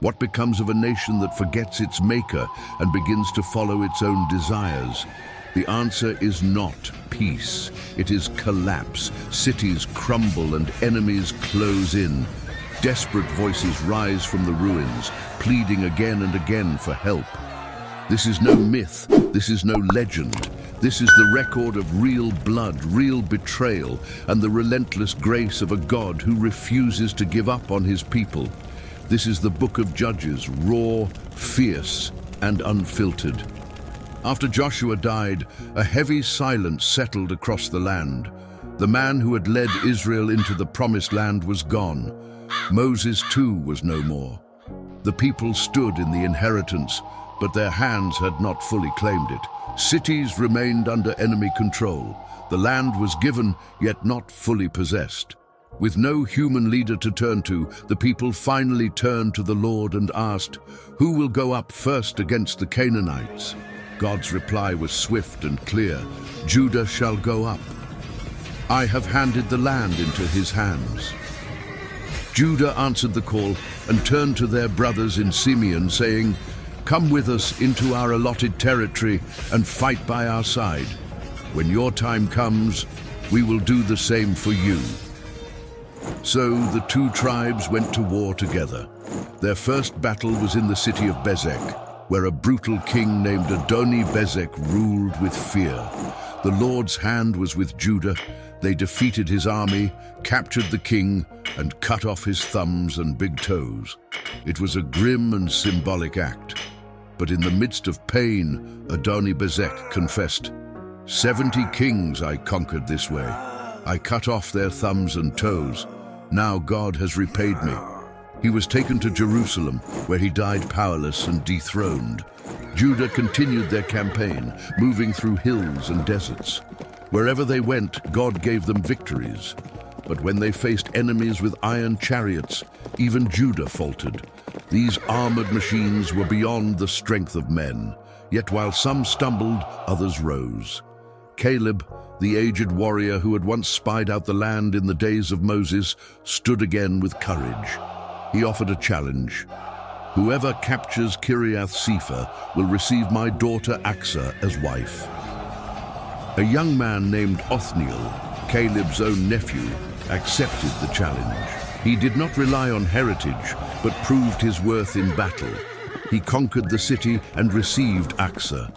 What becomes of a nation that forgets its maker and begins to follow its own desires? The answer is not peace. It is collapse. Cities crumble and enemies close in. Desperate voices rise from the ruins, pleading again and again for help. This is no myth. This is no legend. This is the record of real blood, real betrayal, and the relentless grace of a God who refuses to give up on his people. This is the book of Judges, raw, fierce, and unfiltered. After Joshua died, a heavy silence settled across the land. The man who had led Israel into the promised land was gone. Moses too was no more. The people stood in the inheritance, but their hands had not fully claimed it. Cities remained under enemy control. The land was given, yet not fully possessed. With no human leader to turn to, the people finally turned to the Lord and asked, "Who will go up first against the Canaanites?" God's reply was swift and clear. "Judah shall go up. I have handed the land into his hands." Judah answered the call and turned to their brothers in Simeon, saying, "Come with us into our allotted territory and fight by our side. When your time comes, we will do the same for you." So the two tribes went to war together. Their first battle was in the city of Bezek, where a brutal king named Adoni-Bezek ruled with fear. The Lord's hand was with Judah. They defeated his army, captured the king, and cut off his thumbs and big toes. It was a grim and symbolic act. But in the midst of pain, Adoni-Bezek confessed, "70 kings I conquered this way. I cut off their thumbs and toes. Now God has repaid me." He was taken to Jerusalem, where he died powerless and dethroned. Judah continued their campaign, moving through hills and deserts. Wherever they went, God gave them victories. But when they faced enemies with iron chariots, even Judah faltered. These armored machines were beyond the strength of men. Yet while some stumbled, others rose. Caleb, the aged warrior who had once spied out the land in the days of Moses, stood again with courage. He offered a challenge. "Whoever captures Kiriath-Sepher will receive my daughter Achsah as wife." A young man named Othniel, Caleb's own nephew, accepted the challenge. He did not rely on heritage, but proved his worth in battle. He conquered the city and received Achsah.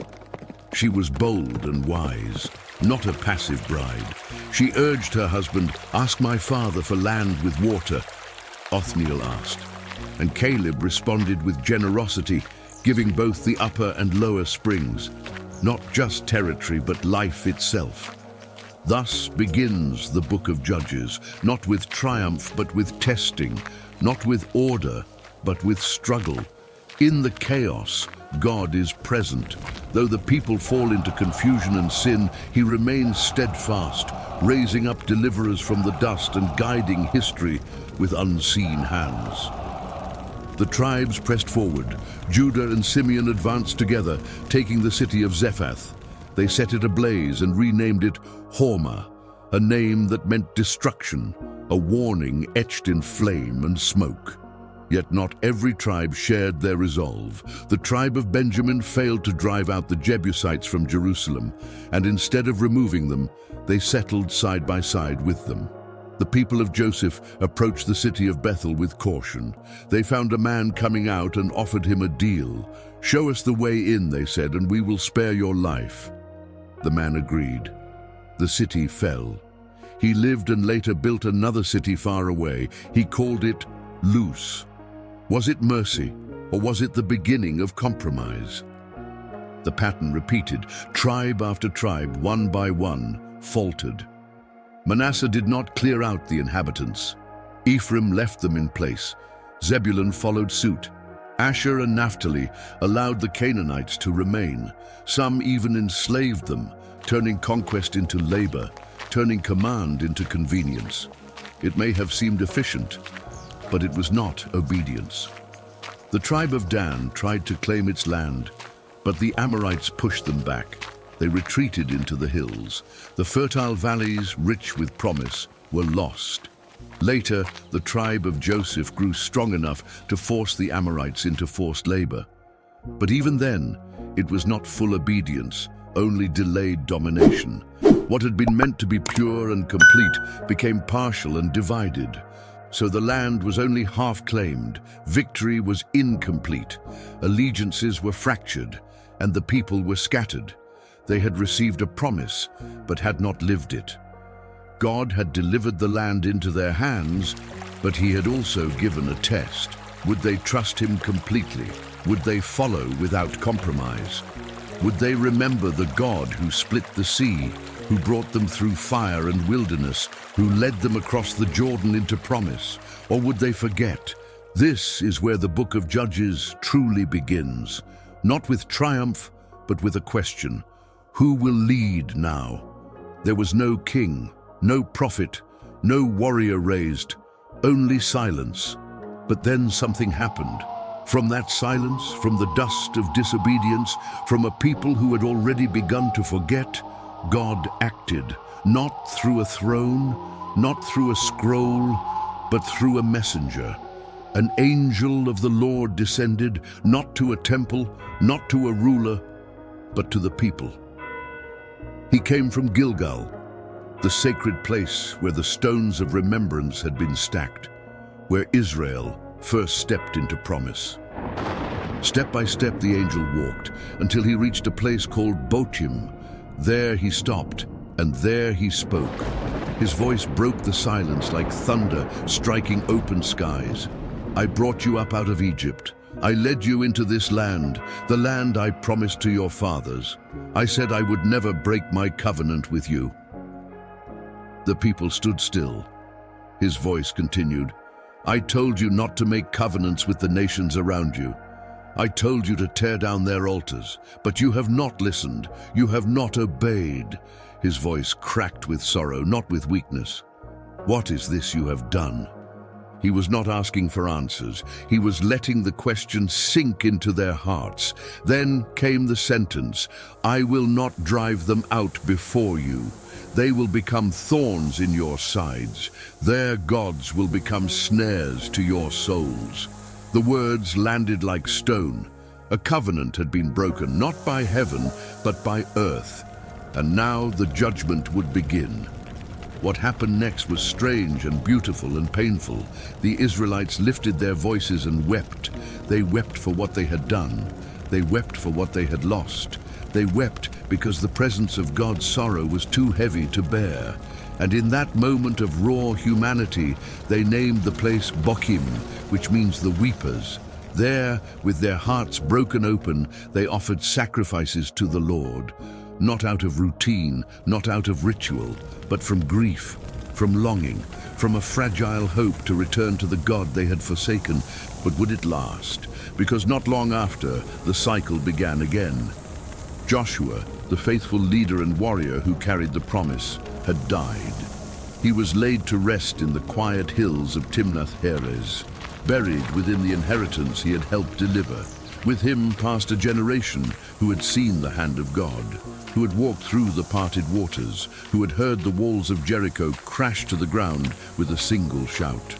She was bold and wise, not a passive bride. She urged her husband, "Ask my father for land with water," Othniel asked. And Caleb responded with generosity, giving both the upper and lower springs, not just territory, but life itself. Thus begins the book of Judges, not with triumph, but with testing, not with order, but with struggle. In the chaos, God is present. Though the people fall into confusion and sin, he remains steadfast, raising up deliverers from the dust and guiding history with unseen hands. The tribes pressed forward. Judah and Simeon advanced together, taking the city of Zephath. They set it ablaze and renamed it Hormah, a name that meant destruction, a warning etched in flame and smoke. Yet not every tribe shared their resolve. The tribe of Benjamin failed to drive out the Jebusites from Jerusalem, and instead of removing them, they settled side by side with them. The people of Joseph approached the city of Bethel with caution. They found a man coming out and offered him a deal. "Show us the way in," they said, "and we will spare your life." The man agreed. The city fell. He lived and later built another city far away. He called it Luz. Was it mercy, or was it the beginning of compromise? The pattern repeated. Tribe after tribe, one by one, faltered. Manasseh did not clear out the inhabitants. Ephraim left them in place. Zebulun followed suit. Asher and Naphtali allowed the Canaanites to remain. Some even enslaved them, turning conquest into labor, turning command into convenience. It may have seemed efficient, but it was not obedience. The tribe of Dan tried to claim its land, but the Amorites pushed them back. They retreated into the hills. The fertile valleys, rich with promise, were lost. Later, the tribe of Joseph grew strong enough to force the Amorites into forced labor. But even then, it was not full obedience, only delayed domination. What had been meant to be pure and complete became partial and divided. So the land was only half claimed, victory was incomplete, allegiances were fractured, and the people were scattered. They had received a promise, but had not lived it. God had delivered the land into their hands, but he had also given a test. Would they trust him completely? Would they follow without compromise? Would they remember the God who split the sea, who brought them through fire and wilderness, who led them across the Jordan into promise? Or would they forget? This is where the book of Judges truly begins, not with triumph, but with a question. Who will lead now? There was no king, no prophet, no warrior raised, only silence. But then something happened. From that silence, from the dust of disobedience, from a people who had already begun to forget, God acted, not through a throne, not through a scroll, but through a messenger. An angel of the Lord descended, not to a temple, not to a ruler, but to the people. He came from Gilgal, the sacred place where the stones of remembrance had been stacked, where Israel first stepped into promise. Step by step the angel walked until he reached a place called Bochim. There he stopped, and there he spoke. His voice broke the silence like thunder striking open skies. I brought you up out of Egypt. I led you into this land, the land I promised to your fathers. I said I would never break my covenant with you. The people stood still. His voice continued, I told you not to make covenants with the nations around you. I told you to tear down their altars, but you have not listened. You have not obeyed. His voice cracked with sorrow, not with weakness. What is this you have done? He was not asking for answers. He was letting the question sink into their hearts. Then came the sentence, I will not drive them out before you. They will become thorns in your sides. Their gods will become snares to your souls. The words landed like stone. A covenant had been broken, not by heaven, but by earth. And now the judgment would begin. What happened next was strange and beautiful and painful. The Israelites lifted their voices and wept. They wept for what they had done. They wept for what they had lost. They wept because the presence of God's sorrow was too heavy to bear. And in that moment of raw humanity, they named the place Bochim, which means the weepers. There, with their hearts broken open, they offered sacrifices to the Lord. Not out of routine, not out of ritual, but from grief, from longing, from a fragile hope to return to the God they had forsaken. But would it last? Because not long after, the cycle began again. Joshua, the faithful leader and warrior who carried the promise, had died. He was laid to rest in the quiet hills of Timnath-Heres, buried within the inheritance he had helped deliver. With him passed a generation who had seen the hand of God, who had walked through the parted waters, who had heard the walls of Jericho crash to the ground with a single shout.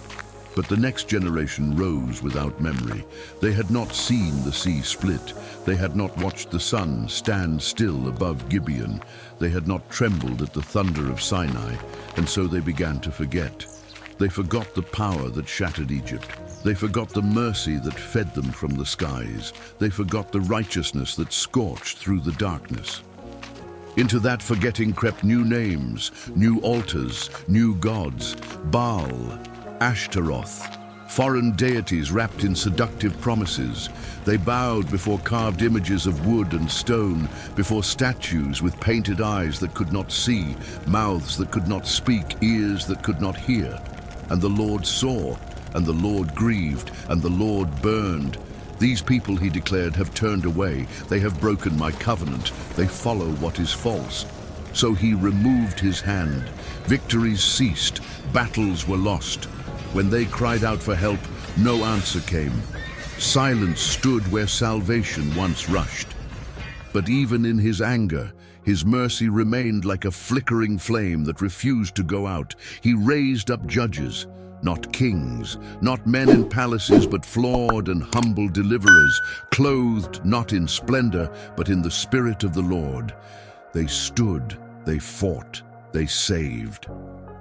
But the next generation rose without memory. They had not seen the sea split. They had not watched the sun stand still above Gibeon. They had not trembled at the thunder of Sinai, and so they began to forget. They forgot the power that shattered Egypt. They forgot the mercy that fed them from the skies. They forgot the righteousness that scorched through the darkness. Into that forgetting crept new names, new altars, new gods, Baal, Ashtaroth, foreign deities wrapped in seductive promises. They bowed before carved images of wood and stone, before statues with painted eyes that could not see, mouths that could not speak, ears that could not hear. And the Lord saw, and the Lord grieved, and the Lord burned. These people, he declared, have turned away. They have broken my covenant. They follow what is false. So he removed his hand. Victories ceased. Battles were lost. When they cried out for help, no answer came. Silence stood where salvation once rushed. But even in his anger, His mercy remained like a flickering flame that refused to go out. He raised up judges, not kings, not men in palaces, but flawed and humble deliverers, clothed not in splendor, but in the Spirit of the Lord. They stood, they fought, they saved.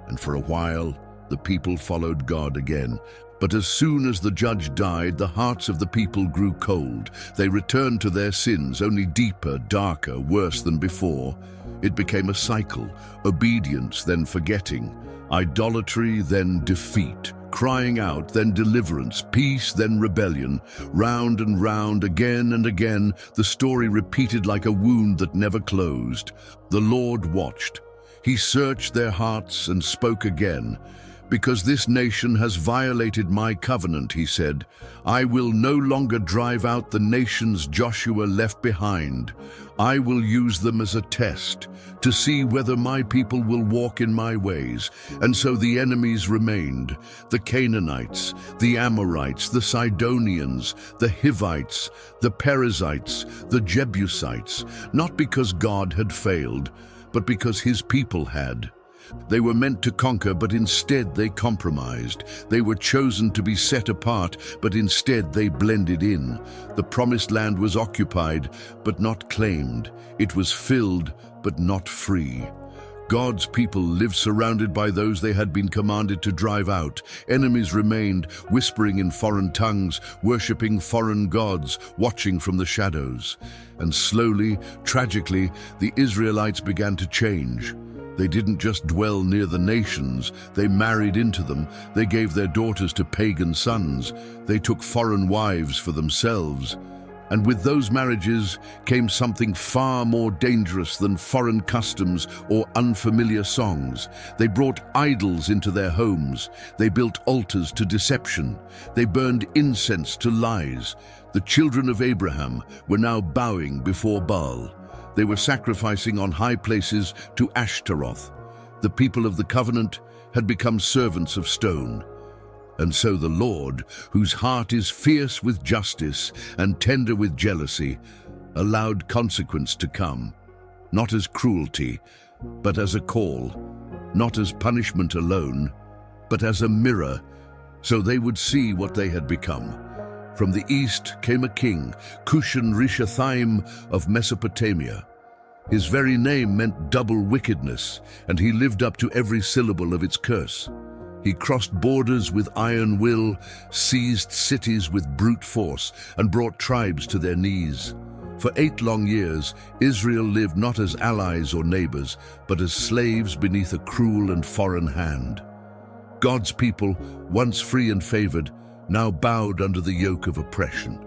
And for a while, the people followed God again. But as soon as the judge died, the hearts of the people grew cold. They returned to their sins, only deeper, darker, worse than before. It became a cycle: obedience, then forgetting; idolatry, then defeat; crying out, then deliverance; peace, then rebellion. Round and round, again and again, the story repeated like a wound that never closed. The Lord watched. He searched their hearts and spoke again. "Because this nation has violated my covenant," he said, "I will no longer drive out the nations Joshua left behind. I will use them as a test to see whether my people will walk in my ways." And so the enemies remained: the Canaanites, the Amorites, the Sidonians, the Hivites, the Perizzites, the Jebusites, not because God had failed, but because his people had. They were meant to conquer, but instead they compromised. They were chosen to be set apart, but instead they blended in. The promised land was occupied, but not claimed. It was filled, but not free. God's people lived surrounded by those they had been commanded to drive out. Enemies remained, whispering in foreign tongues, worshipping foreign gods, watching from the shadows. And slowly, tragically, the Israelites began to change. They didn't just dwell near the nations, they married into them. They gave their daughters to pagan sons. They took foreign wives for themselves. And with those marriages came something far more dangerous than foreign customs or unfamiliar songs. They brought idols into their homes. They built altars to deception. They burned incense to lies. The children of Abraham were now bowing before Baal. They were sacrificing on high places to Ashtaroth. The people of the covenant had become servants of stone. And so the Lord, whose heart is fierce with justice and tender with jealousy, allowed consequence to come, not as cruelty, but as a call, not as punishment alone, but as a mirror, so they would see what they had become. From the east came a king, Cushan-Rishathaim of Mesopotamia. His very name meant double wickedness, and he lived up to every syllable of its curse. He crossed borders with iron will, seized cities with brute force, and brought tribes to their knees. For 8 long years, Israel lived not as allies or neighbors, but as slaves beneath a cruel and foreign hand. God's people, once free and favored, now bowed under the yoke of oppression.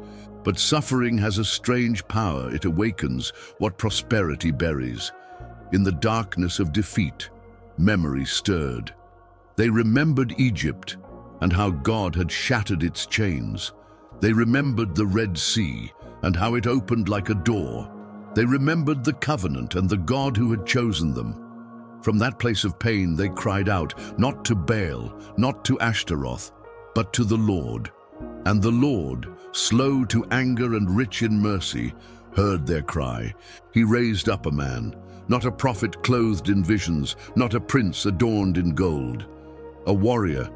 But suffering has a strange power. It awakens what prosperity buries. In the darkness of defeat, memory stirred. They remembered Egypt and how God had shattered its chains. They remembered the Red Sea and how it opened like a door. They remembered the covenant and the God who had chosen them. From that place of pain they cried out, not to Baal, not to Ashtaroth, but to the Lord. And the Lord, slow to anger and rich in mercy, heard their cry. He raised up a man, not a prophet clothed in visions, not a prince adorned in gold. A warrior.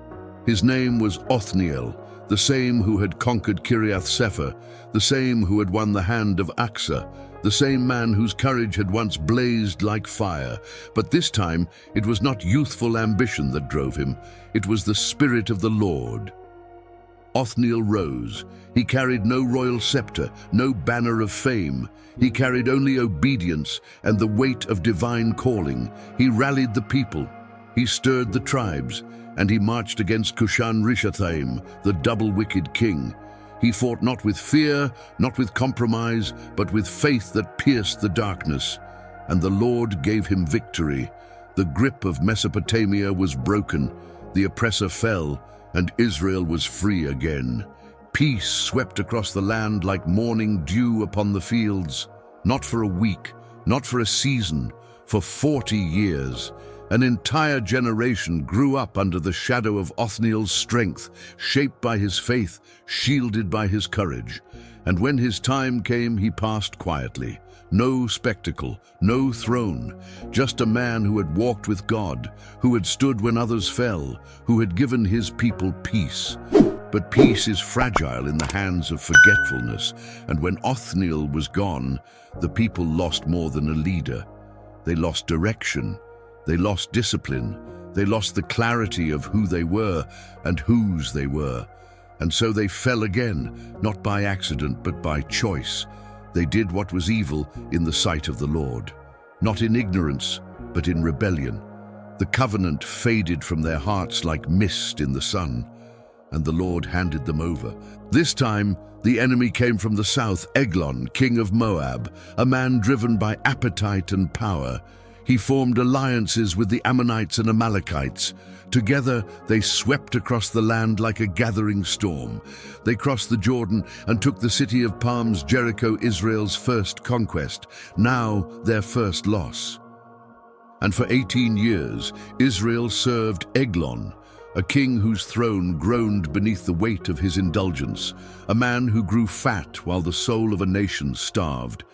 His name was Othniel, the same who had conquered Kiriath-Sepher, the same who had won the hand of Asa, the same man whose courage had once blazed like fire. But this time it was not youthful ambition that drove him, it was the Spirit of the Lord. Othniel rose. He carried no royal scepter, no banner of fame. He carried only obedience and the weight of divine calling. He rallied the people. He stirred the tribes, and he marched against Cushan-Rishathaim, the double-wicked king. He fought not with fear, not with compromise, but with faith that pierced the darkness. And the Lord gave him victory. The grip of Mesopotamia was broken, the oppressor fell, and Israel was free again. Peace swept across the land like morning dew upon the fields. Not for a week, not for a season, for 40 years. An entire generation grew up under the shadow of Othniel's strength, shaped by his faith, shielded by his courage. And when his time came, he passed quietly. No spectacle, no throne, just a man who had walked with God, who had stood when others fell, who had given his people peace. But peace is fragile in the hands of forgetfulness, and when Othniel was gone, the people lost more than a leader. They lost direction. They lost discipline. They lost the clarity of who they were and whose they were. And so they fell again, not by accident, but by choice. They did what was evil in the sight of the Lord, not in ignorance, but in rebellion. The covenant faded from their hearts like mist in the sun, and the Lord handed them over. This time, the enemy came from the south, Eglon, king of Moab, a man driven by appetite and power. He formed alliances with the Ammonites and Amalekites. Together, they swept across the land like a gathering storm. They crossed the Jordan and took the city of palms, Jericho, Israel's first conquest, now their first loss. And for 18 years, Israel served Eglon, a king whose throne groaned beneath the weight of his indulgence, a man who grew fat while the soul of a nation starved.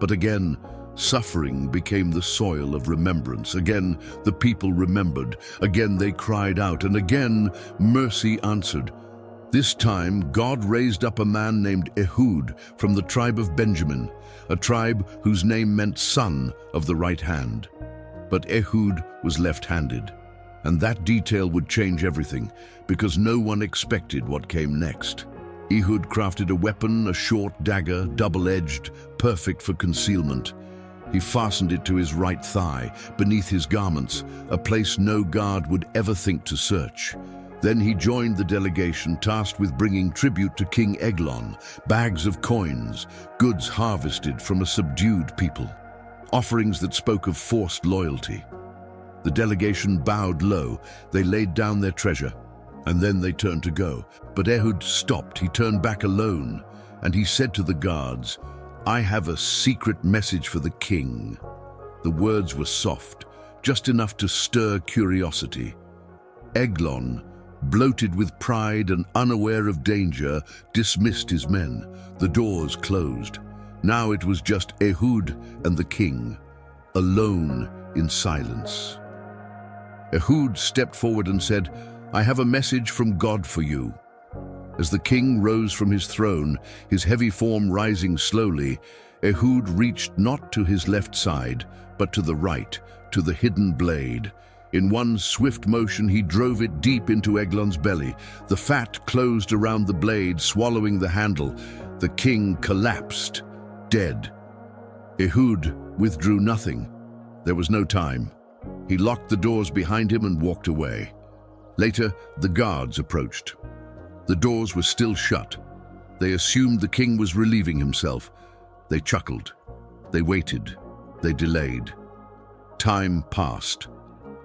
But again, suffering became the soil of remembrance. Again, the people remembered. Again, they cried out, and again, mercy answered. This time, God raised up a man named Ehud from the tribe of Benjamin, a tribe whose name meant son of the right hand. But Ehud was left-handed, and that detail would change everything, because no one expected what came next. Ehud crafted a weapon, a short dagger, double-edged, perfect for concealment. He fastened it to his right thigh, beneath his garments, a place no guard would ever think to search. Then he joined the delegation tasked with bringing tribute to King Eglon, bags of coins, goods harvested from a subdued people, offerings that spoke of forced loyalty. The delegation bowed low, they laid down their treasure, and then they turned to go. But Ehud stopped, he turned back alone, and he said to the guards, "I have a secret message for the king." The words were soft, just enough to stir curiosity. Eglon, bloated with pride and unaware of danger, dismissed his men. The doors closed. Now it was just Ehud and the king, alone in silence. Ehud stepped forward and said, "I have a message from God for you." As the king rose from his throne, his heavy form rising slowly, Ehud reached not to his left side, but to the right, to the hidden blade. In one swift motion, he drove it deep into Eglon's belly. The fat closed around the blade, swallowing the handle. The king collapsed, dead. Ehud withdrew nothing. There was no time. He locked the doors behind him and walked away. Later, the guards approached. The doors were still shut. They assumed the king was relieving himself. They chuckled. They waited. They delayed. Time passed,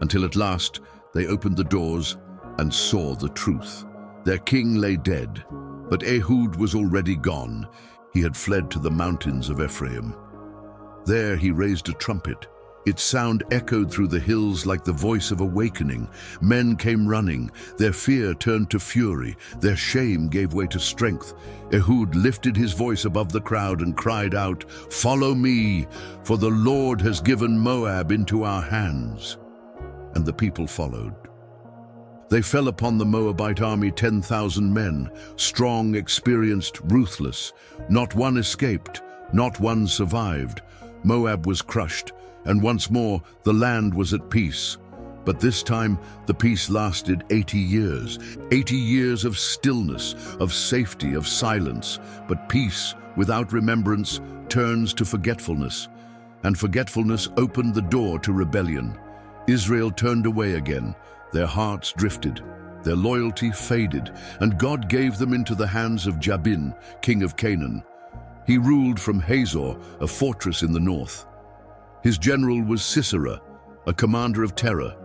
until at last they opened the doors and saw the truth. Their king lay dead, but Ehud was already gone. He had fled to the mountains of Ephraim. There he raised a trumpet. Its sound echoed through the hills like the voice of awakening. Men came running. Their fear turned to fury. Their shame gave way to strength. Ehud lifted his voice above the crowd and cried out, "Follow me, for the Lord has given Moab into our hands." And the people followed. They fell upon the Moabite army, 10,000 men, strong, experienced, ruthless. Not one escaped, not one survived. Moab was crushed, and once more the land was at peace. But this time the peace lasted 80 years. 80 years of stillness, of safety, of silence. But peace without remembrance turns to forgetfulness, and forgetfulness opened the door to rebellion. Israel turned away again. Their hearts drifted. Their loyalty faded, and God gave them into the hands of Jabin, king of Canaan. He ruled from Hazor, a fortress in the north. His general was Sisera, a commander of terror.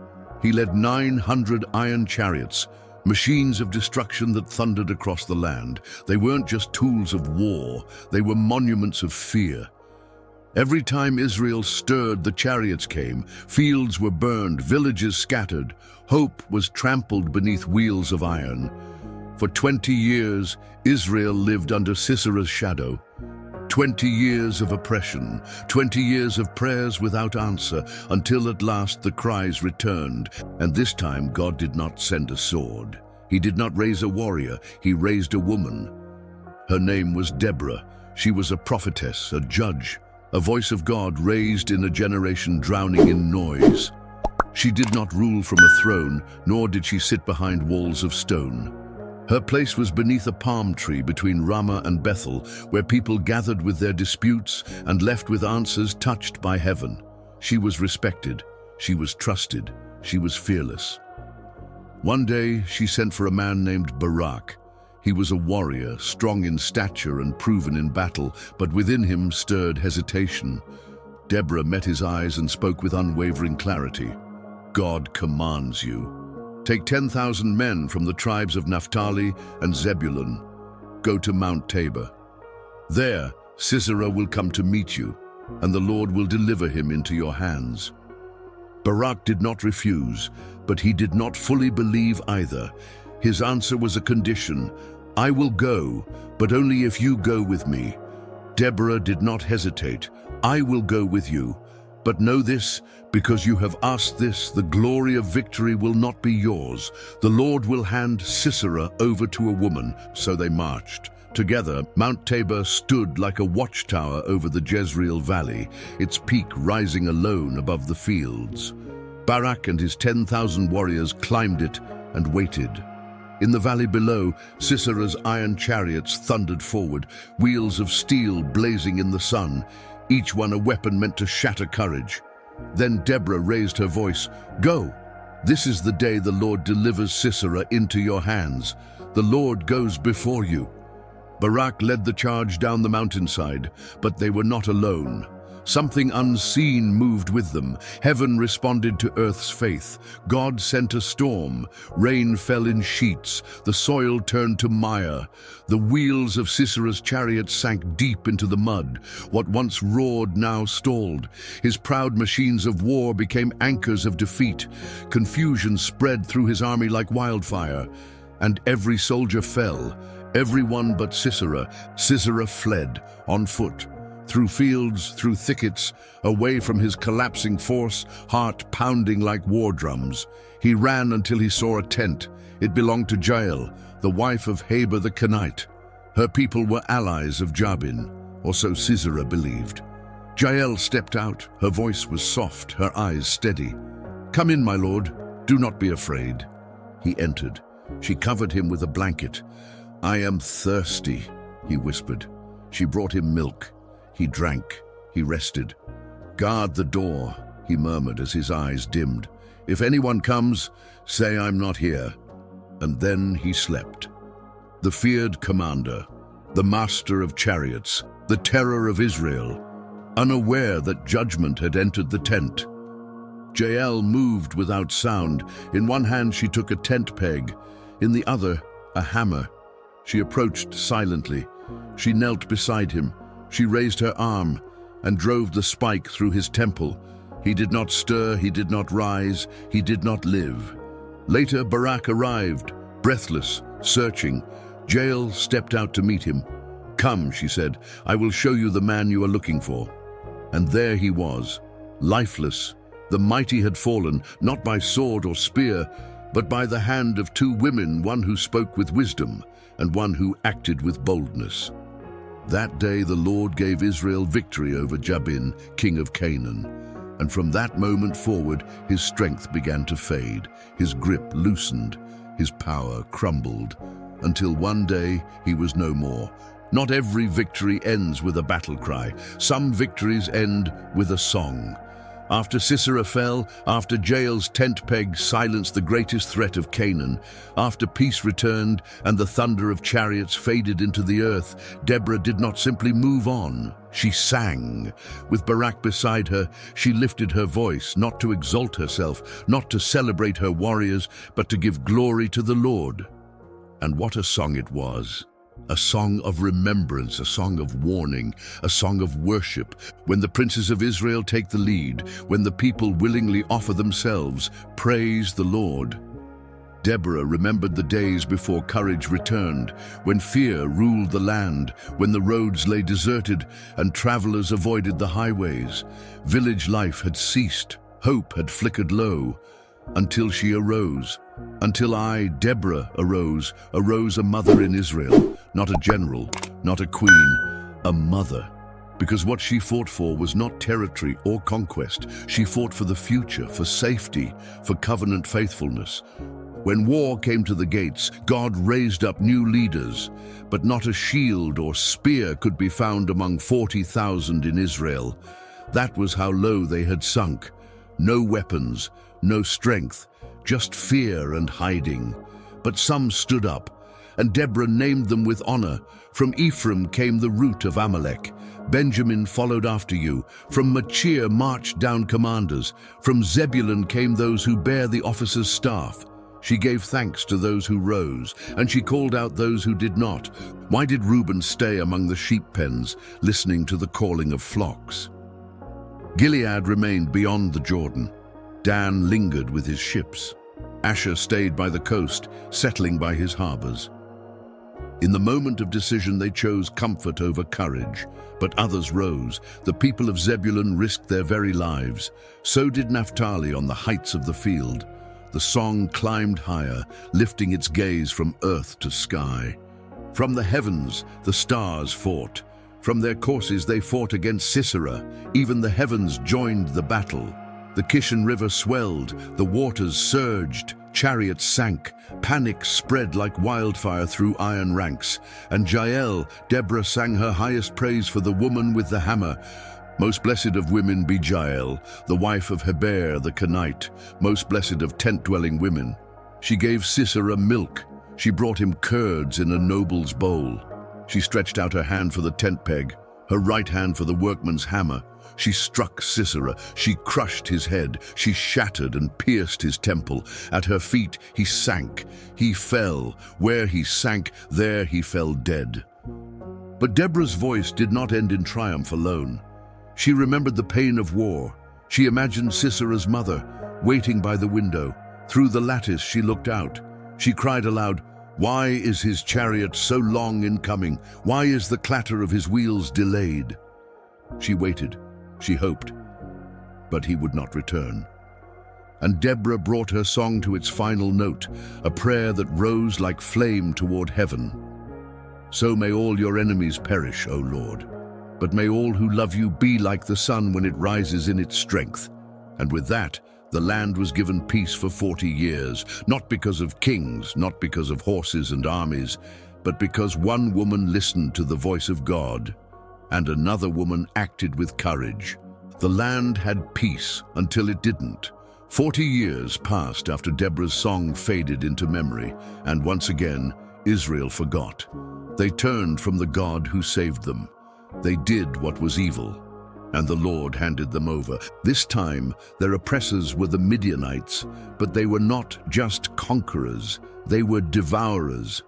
He led 900 iron chariots, machines of destruction that thundered across the land. They weren't just tools of war, they were monuments of fear. Every time Israel stirred, the chariots came. Fields were burned, villages scattered. Hope was trampled beneath wheels of iron. For 20 years, Israel lived under Sisera's shadow. 20 years of oppression, 20 years of prayers without answer, until at last the cries returned. And this time God did not send a sword. He did not raise a warrior, he raised a woman. Her name was Deborah. She was a prophetess, a judge, a voice of God raised in a generation drowning in noise. She did not rule from a throne, nor did she sit behind walls of stone. Her place was beneath a palm tree between Ramah and Bethel, where people gathered with their disputes and left with answers touched by heaven. She was respected, she was trusted, she was fearless. One day she sent for a man named Barak. He was a warrior, strong in stature and proven in battle, but within him stirred hesitation. Deborah met his eyes and spoke with unwavering clarity. God commands you. Take 10,000 men from the tribes of Naphtali and Zebulun. Go to Mount Tabor. There, Sisera will come to meet you, and the Lord will deliver him into your hands. Barak did not refuse, but he did not fully believe either. His answer was a condition. I will go, but only if you go with me. Deborah did not hesitate. I will go with you. But know this, because you have asked this, the glory of victory will not be yours. The Lord will hand Sisera over to a woman. So they marched. Together, Mount Tabor stood like a watchtower over the Jezreel Valley, its peak rising alone above the fields. Barak and his 10,000 warriors climbed it and waited. In the valley below, Sisera's iron chariots thundered forward, wheels of steel blazing in the sun, each one a weapon meant to shatter courage. Then Deborah raised her voice. Go! This is the day the Lord delivers Sisera into your hands. The Lord goes before you. Barak led the charge down the mountainside, but they were not alone. Something unseen moved with them. Heaven responded to earth's faith. God sent a storm. Rain fell in sheets. The soil turned to mire. The wheels of Sisera's chariot sank deep into the mud. What once roared now stalled. His proud machines of war became anchors of defeat. Confusion spread through his army like wildfire. And every soldier fell. Everyone but Sisera. Sisera fled on foot. Through fields, through thickets, away from his collapsing force, heart pounding like war drums. He ran until he saw a tent. It belonged to Jael, the wife of Heber the Kenite. Her people were allies of Jabin, or so Sisera believed. Jael stepped out. Her voice was soft, her eyes steady. Come in, my lord. Do not be afraid. He entered. She covered him with a blanket. I am thirsty, he whispered. She brought him milk. He drank. He rested. Guard the door, he murmured as his eyes dimmed. If anyone comes, say I'm not here. And then he slept. The feared commander, the master of chariots, the terror of Israel, unaware that judgment had entered the tent. Jael moved without sound. In one hand she took a tent peg, in the other a hammer. She approached silently. She knelt beside him. She raised her arm and drove the spike through his temple. He did not stir, he did not rise, he did not live. Later, Barak arrived, breathless, searching. Jael stepped out to meet him. Come, she said, I will show you the man you are looking for. And there he was, lifeless. The mighty had fallen, not by sword or spear, but by the hand of two women, one who spoke with wisdom and one who acted with boldness. That day the Lord gave Israel victory over Jabin, king of Canaan. And from that moment forward, his strength began to fade, his grip loosened, his power crumbled, until one day he was no more. Not every victory ends with a battle cry. Some victories end with a song. After Sisera fell, after Jael's tent peg silenced the greatest threat of Canaan, after peace returned and the thunder of chariots faded into the earth, Deborah did not simply move on. She sang. With Barak beside her, she lifted her voice, not to exalt herself, not to celebrate her warriors, but to give glory to the Lord. And what a song it was! A song of remembrance, a song of warning, a song of worship. When the princes of Israel take the lead, when the people willingly offer themselves, praise the Lord. Deborah remembered the days before courage returned, when fear ruled the land, when the roads lay deserted and travelers avoided the highways. Village life had ceased, hope had flickered low, until she arose. Until I, Deborah, arose a mother in Israel, not a general, not a queen, a mother. Because what she fought for was not territory or conquest. She fought for the future, for safety, for covenant faithfulness. When war came to the gates, God raised up new leaders, but not a shield or spear could be found among 40,000 in Israel. That was how low they had sunk. No weapons, no strength, just fear and hiding. But some stood up, and Deborah named them with honor. From Ephraim came the root of Amalek. Benjamin followed after you. From Machir marched down commanders. From Zebulun came those who bear the officer's staff. She gave thanks to those who rose, and she called out those who did not. Why did Reuben stay among the sheep pens, listening to the calling of flocks? Gilead remained beyond the Jordan. Dan lingered with his ships. Asher stayed by the coast, settling by his harbors. In the moment of decision they chose comfort over courage, but others rose. The people of Zebulun risked their very lives. So did Naphtali on the heights of the field. The song climbed higher, lifting its gaze from earth to sky. From the heavens, the stars fought. From their courses they fought against Sisera. Even the heavens joined the battle. The Kishon River swelled, the waters surged, chariots sank, panic spread like wildfire through iron ranks. And Jael, Deborah sang her highest praise for the woman with the hammer. Most blessed of women be Jael, the wife of Heber the Kenite, most blessed of tent-dwelling women. She gave Sisera milk. She brought him curds in a noble's bowl. She stretched out her hand for the tent peg, her right hand for the workman's hammer. She struck Sisera. She crushed his head. She shattered and pierced his temple. At her feet he sank. He fell. Where he sank, there he fell dead. But Deborah's voice did not end in triumph alone. She remembered the pain of war. She imagined Sisera's mother, waiting by the window. Through the lattice she looked out. She cried aloud, "Why is his chariot so long in coming? Why is the clatter of his wheels delayed?" She waited. She hoped. But he would not return. And Deborah brought her song to its final note, a prayer that rose like flame toward heaven. So may all your enemies perish, O Lord. But may all who love you be like the sun when it rises in its strength. And with that, the land was given peace for 40 years, not because of kings, not because of horses and armies, but because one woman listened to the voice of God, and another woman acted with courage. The land had peace until it didn't. 40 years passed after Deborah's song faded into memory, and once again, Israel forgot. They turned from the God who saved them. They did what was evil, and the Lord handed them over. This time, their oppressors were the Midianites, but they were not just conquerors, they were devourers.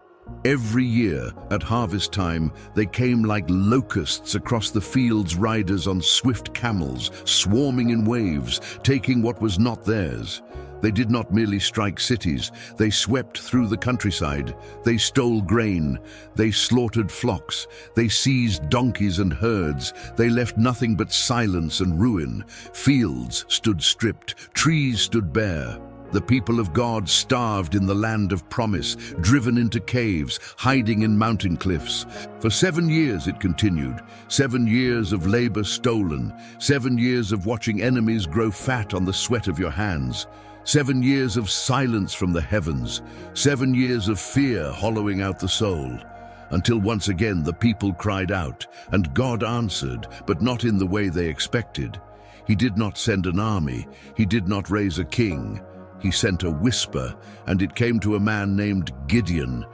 Every year, at harvest time, they came like locusts across the fields, riders on swift camels, swarming in waves, taking what was not theirs. They did not merely strike cities, they swept through the countryside. They stole grain, they slaughtered flocks, they seized donkeys and herds. They left nothing but silence and ruin. Fields stood stripped, trees stood bare. The people of God starved in the land of promise, driven into caves, hiding in mountain cliffs. For 7 years it continued, 7 years of labor stolen, 7 years of watching enemies grow fat on the sweat of your hands. 7 years of silence from the heavens, 7 years of fear hollowing out the soul, until once again the people cried out, and God answered, but not in the way they expected. He did not send an army, he did not raise a king. He sent a whisper, and it came to a man named Gideon.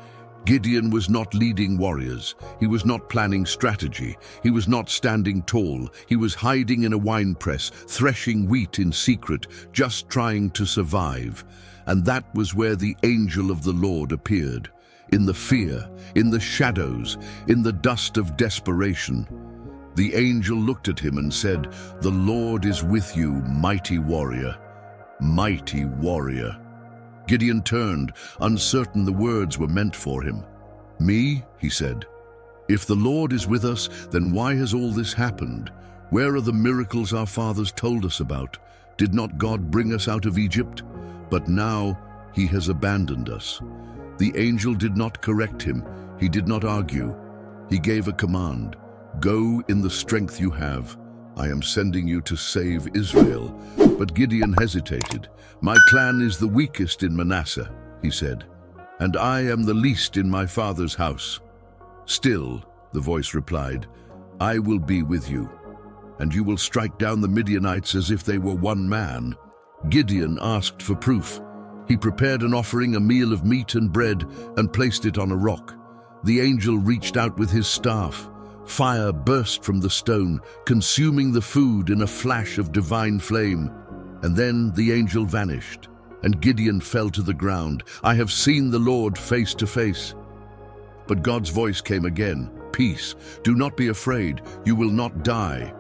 Gideon was not leading warriors. He was not planning strategy. He was not standing tall. He was hiding in a winepress, threshing wheat in secret, just trying to survive. And that was where the angel of the Lord appeared. in the fear, in the shadows, in the dust of desperation. The angel looked at him and said, "The Lord is with you, mighty warrior." Mighty warrior. Gideon turned, uncertain the words were meant for him. "Me?" he said. "If the Lord is with us, then why has all this happened? Where are the miracles our fathers told us about? Did not God bring us out of Egypt? But now he has abandoned us." The angel did not correct him. He did not argue. He gave a command. "Go in the strength you have. I am sending you to save Israel." But Gideon hesitated. "My clan is the weakest in Manasseh," he said, "and I am the least in my father's house." "Still," the voice replied, "I will be with you, and you will strike down the Midianites as if they were one man." Gideon asked for proof. He prepared an offering, a meal of meat and bread, and placed it on a rock. The angel reached out with his staff. Fire burst from the stone, consuming the food in a flash of divine flame. And then the angel vanished, and Gideon fell to the ground. "I have seen the Lord face to face." But God's voice came again. "Peace, do not be afraid, you will not die."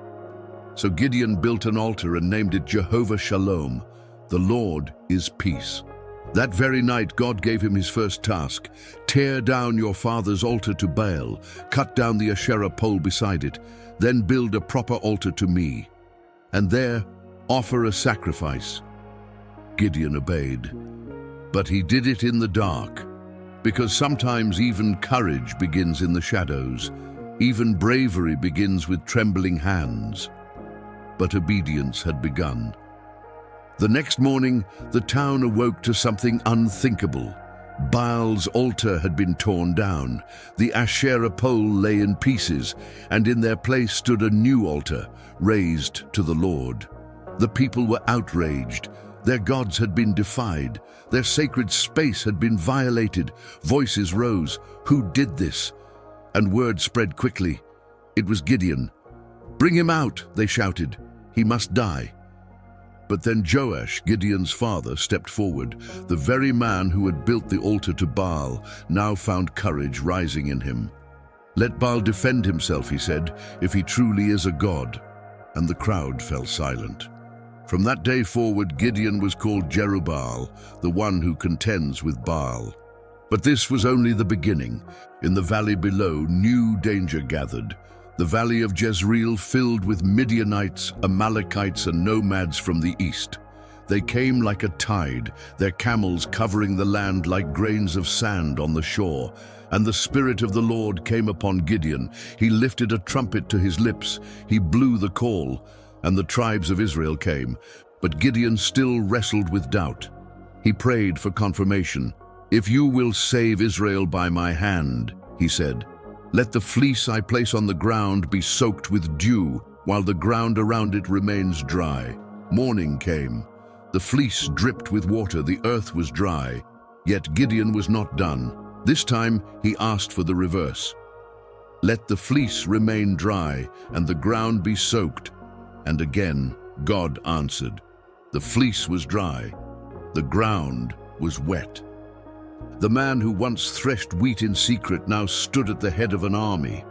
So Gideon built an altar and named it Jehovah Shalom. The Lord is peace. That very night God gave him his first task. "Tear down your father's altar to Baal, cut down the Asherah pole beside it, then build a proper altar to me, and there offer a sacrifice." Gideon obeyed, but he did it in the dark, because sometimes even courage begins in the shadows. Even bravery begins with trembling hands. But obedience had begun. The next morning, the town awoke to something unthinkable. Baal's altar had been torn down, the Asherah pole lay in pieces, and in their place stood a new altar, raised to the Lord. The people were outraged. Their gods had been defied. Their sacred space had been violated. Voices rose. "Who did this?" And word spread quickly. It was Gideon. "Bring him out," they shouted. "He must die." But then Joash, Gideon's father, stepped forward. The very man who had built the altar to Baal now found courage rising in him. "Let Baal defend himself," he said, "if he truly is a god." And the crowd fell silent. From that day forward, Gideon was called Jerubbaal, the one who contends with Baal. But this was only the beginning. In the valley below, new danger gathered. The valley of Jezreel filled with Midianites, Amalekites, and nomads from the east. They came like a tide, their camels covering the land like grains of sand on the shore. And the Spirit of the Lord came upon Gideon. He lifted a trumpet to his lips. He blew the call, and the tribes of Israel came. But Gideon still wrestled with doubt. He prayed for confirmation. "If you will save Israel by my hand," he said, "let the fleece I place on the ground be soaked with dew, while the ground around it remains dry." Morning came. The fleece dripped with water, the earth was dry. Yet Gideon was not done. This time he asked for the reverse. "Let the fleece remain dry, and the ground be soaked." And again God answered. The fleece was dry, the ground was wet. The man who once threshed wheat in secret now stood at the head of an army,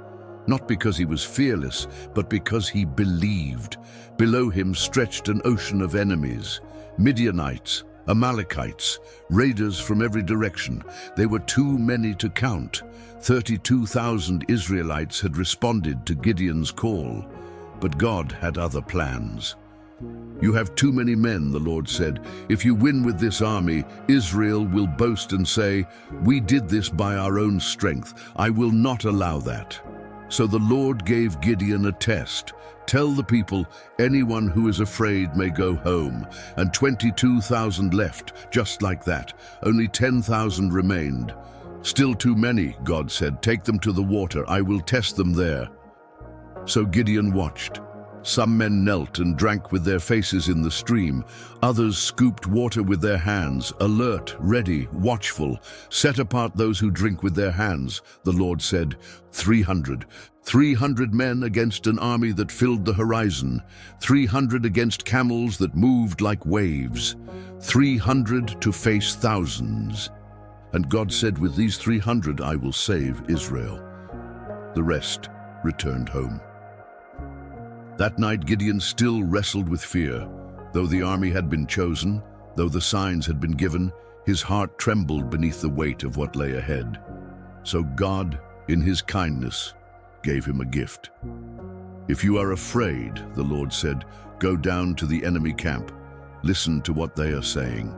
not because he was fearless, but because he believed. Below him stretched an ocean of enemies, Midianites, Amalekites, raiders from every direction. They were too many to count. 32,000 Israelites had responded to Gideon's call, but God had other plans. "You have too many men," the Lord said. "If you win with this army, Israel will boast and say, 'We did this by our own strength.' I will not allow that." So the Lord gave Gideon a test. "Tell the people, anyone who is afraid may go home." And 22,000 left, just like that. Only 10,000 remained. "Still too many," God said. "Take them to the water. I will test them there." So Gideon watched. Some men knelt and drank with their faces in the stream. Others scooped water with their hands, alert, ready, watchful. "Set apart those who drink with their hands," the Lord said. 300 men against an army that filled the horizon. 300 against camels that moved like waves. 300 to face thousands. And God said, "With these 300 I will save Israel." The rest returned home. That night Gideon still wrestled with fear. Though the army had been chosen, though the signs had been given, his heart trembled beneath the weight of what lay ahead. So God, in his kindness, gave him a gift. "If you are afraid," the Lord said, "go down to the enemy camp. Listen to what they are saying."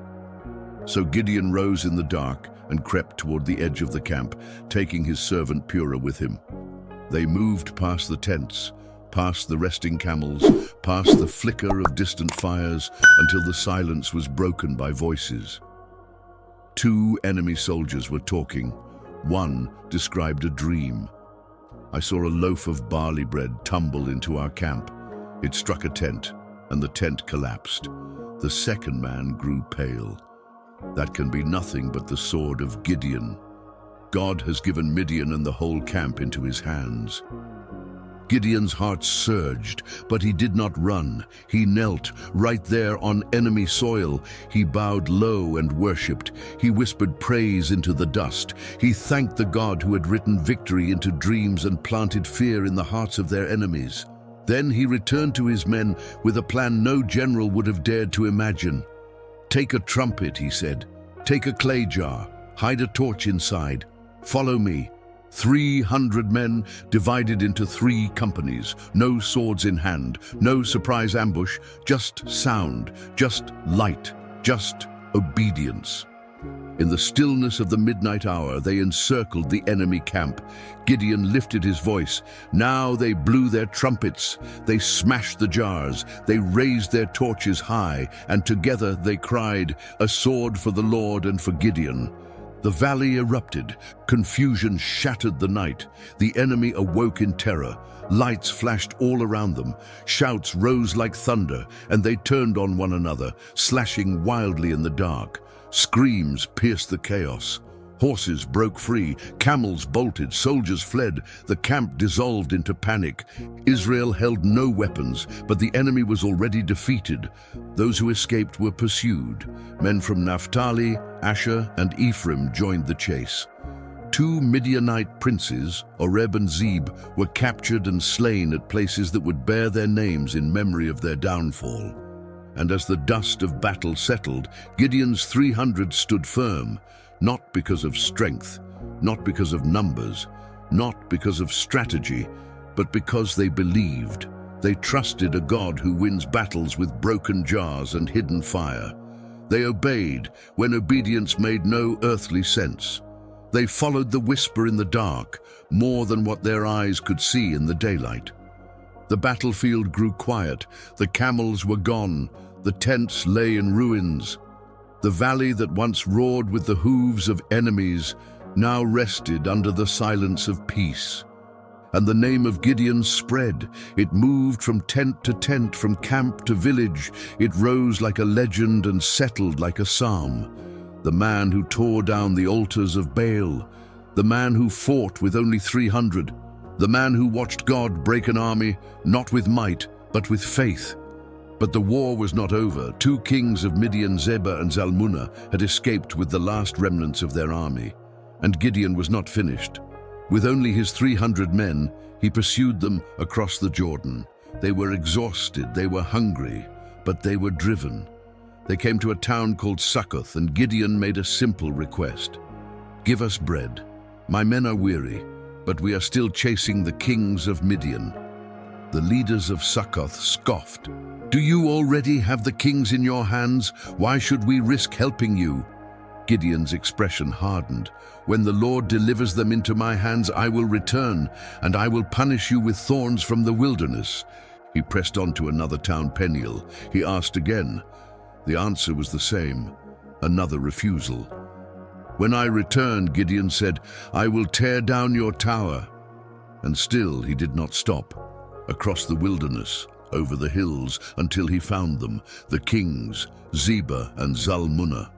So Gideon rose in the dark and crept toward the edge of the camp, taking his servant Purah with him. They moved past the tents, past the resting camels, past the flicker of distant fires, until the silence was broken by voices. 2 enemy soldiers were talking. One described a dream. "I saw a loaf of barley bread tumble into our camp. It struck a tent, and the tent collapsed. The second man grew pale. That can be nothing but the sword of Gideon. God has given Midian and the whole camp into his hands." Gideon's heart surged, but he did not run. He knelt right there on enemy soil. He bowed low and worshipped. He whispered praise into the dust. He thanked the God who had written victory into dreams and planted fear in the hearts of their enemies. Then he returned to his men with a plan no general would have dared to imagine. "Take a trumpet," he said. "Take a clay jar. Hide a torch inside. Follow me." 300 men divided into 3 companies, no swords in hand, no surprise ambush, just sound, just light, just obedience. In the stillness of the midnight hour, they encircled the enemy camp. Gideon lifted his voice. Now they blew their trumpets. They smashed the jars. They raised their torches high, and together they cried, "A sword for the Lord and for Gideon." The valley erupted. Confusion shattered the night. The enemy awoke in terror. Lights flashed all around them. Shouts rose like thunder, and they turned on one another, slashing wildly in the dark. Screams pierced the chaos. Horses broke free, camels bolted, soldiers fled. The camp dissolved into panic. Israel held no weapons, but the enemy was already defeated. Those who escaped were pursued. Men from Naphtali, Asher, and Ephraim joined the chase. 2 Midianite princes, Oreb and Zeb, were captured and slain at places that would bear their names in memory of their downfall. And as the dust of battle settled, Gideon's 300 stood firm, not because of strength, not because of numbers, not because of strategy, but because they believed. They trusted a God who wins battles with broken jars and hidden fire. They obeyed when obedience made no earthly sense. They followed the whisper in the dark, more than what their eyes could see in the daylight. The battlefield grew quiet. The camels were gone. The tents lay in ruins. The valley that once roared with the hooves of enemies now rested under the silence of peace. And the name of Gideon spread. It moved from tent to tent, from camp to village. It rose like a legend and settled like a psalm. The man who tore down the altars of Baal. The man who fought with only 300. The man who watched God break an army, not with might, but with faith. But the war was not over. 2 kings of Midian, Zebah and Zalmunna, had escaped with the last remnants of their army. And Gideon was not finished. With only his 300 men, he pursued them across the Jordan. They were exhausted, they were hungry, but they were driven. They came to a town called Succoth, and Gideon made a simple request. "Give us bread. My men are weary, but we are still chasing the kings of Midian." The leaders of Succoth scoffed. "Do you already have the kings in your hands? Why should we risk helping you?" Gideon's expression hardened. "When the Lord delivers them into my hands, I will return, and I will punish you with thorns from the wilderness." He pressed on to another town, Peniel. He asked again. The answer was the same, another refusal. "When I return," Gideon said, "I will tear down your tower." And still he did not stop. Across the wilderness, over the hills, until he found them, the kings, Zebah and Zalmunna.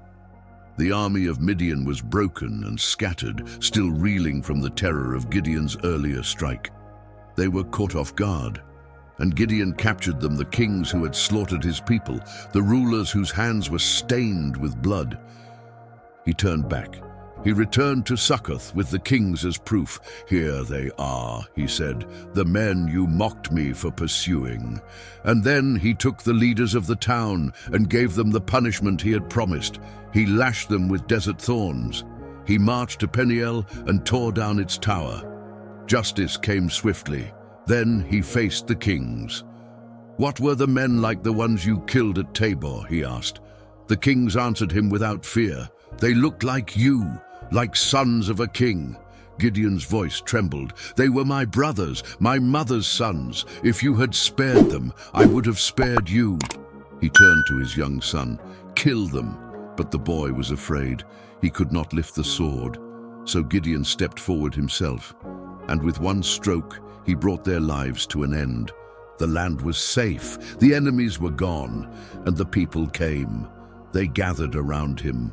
The army of Midian was broken and scattered, still reeling from the terror of Gideon's earlier strike. They were caught off guard, and Gideon captured them, the kings who had slaughtered his people, the rulers whose hands were stained with blood. He turned back, He returned to Succoth with the kings as proof. "Here they are," he said, "the men you mocked me for pursuing." And then he took the leaders of the town and gave them the punishment he had promised. He lashed them with desert thorns. He marched to Peniel and tore down its tower. Justice came swiftly. Then he faced the kings. "What were the men like the ones you killed at Tabor?" he asked. The kings answered him without fear. "They looked like you, like sons of a king." Gideon's voice trembled. "They were my brothers, my mother's sons. If you had spared them, I would have spared you." He turned to his young son. "Kill them." But the boy was afraid. He could not lift the sword. So Gideon stepped forward himself, and with one stroke he brought their lives to an end. The land was safe, the enemies were gone, and the people came. They gathered around him.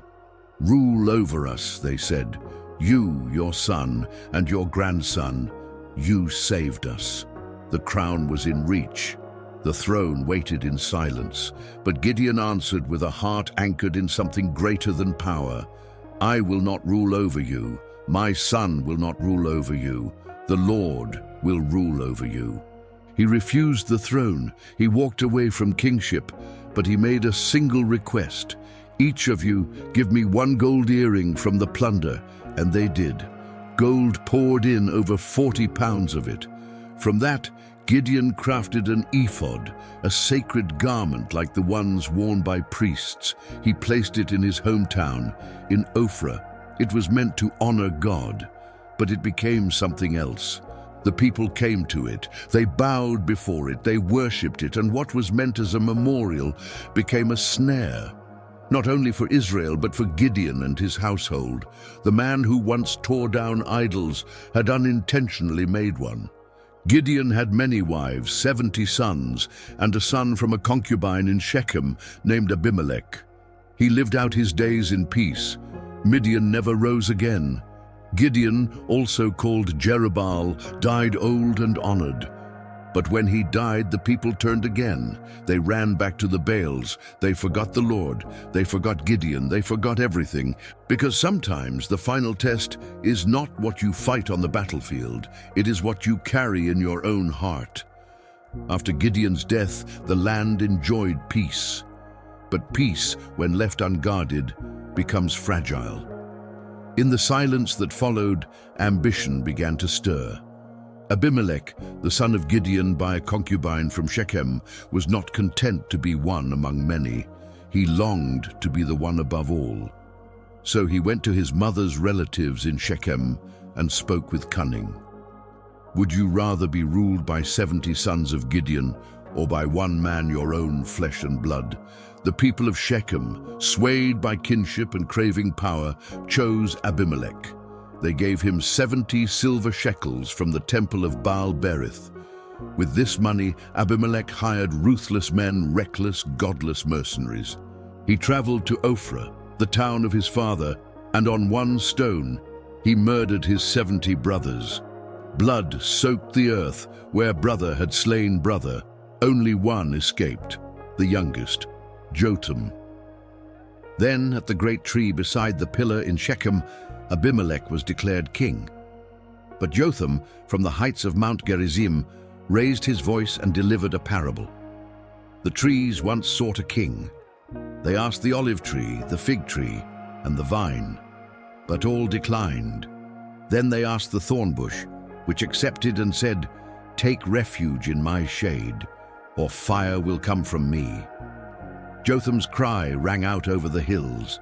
"Rule over us," they said. "You, your son, and your grandson, you saved us." The crown was in reach. The throne waited in silence. But Gideon answered with a heart anchored in something greater than power. "I will not rule over you. My son will not rule over you. The Lord will rule over you." He refused the throne. He walked away from kingship, but he made a single request. "Each of you give me one gold earring from the plunder." And they did. Gold poured in, over 40 pounds of it. From that, Gideon crafted an ephod, a sacred garment like the ones worn by priests. He placed it in his hometown, in Ophrah. It was meant to honor God, but it became something else. The people came to it, they bowed before it, they worshipped it, and what was meant as a memorial became a snare. Not only for Israel, but for Gideon and his household. The man who once tore down idols had unintentionally made one. Gideon had many wives, 70 sons, and a son from a concubine in Shechem named Abimelech. He lived out his days in peace. Midian never rose again. Gideon, also called Jerubbaal, died old and honored. But when he died, the people turned again. They ran back to the Baals. They forgot the Lord. They forgot Gideon. They forgot everything. Because sometimes the final test is not what you fight on the battlefield. It is what you carry in your own heart. After Gideon's death, the land enjoyed peace. But peace, when left unguarded, becomes fragile. In the silence that followed, ambition began to stir. Abimelech, the son of Gideon by a concubine from Shechem, was not content to be one among many. He longed to be the one above all. So he went to his mother's relatives in Shechem and spoke with cunning. "Would you rather be ruled by 70 sons of Gideon, or by one man, your own flesh and blood?" The people of Shechem, swayed by kinship and craving power, chose Abimelech. They gave him 70 silver shekels from the temple of Baal-berith. With this money, Abimelech hired ruthless men, reckless, godless mercenaries. He traveled to Ophrah, the town of his father, and on one stone he murdered his 70 brothers. Blood soaked the earth where brother had slain brother. Only one escaped, the youngest, Jotham. Then, at the great tree beside the pillar in Shechem, Abimelech was declared king. But Jotham, from the heights of Mount Gerizim, raised his voice and delivered a parable. The trees once sought a king. They asked the olive tree, the fig tree, and the vine, but all declined. Then they asked the thorn bush, which accepted and said, "Take refuge in my shade, or fire will come from me." Jotham's cry rang out over the hills.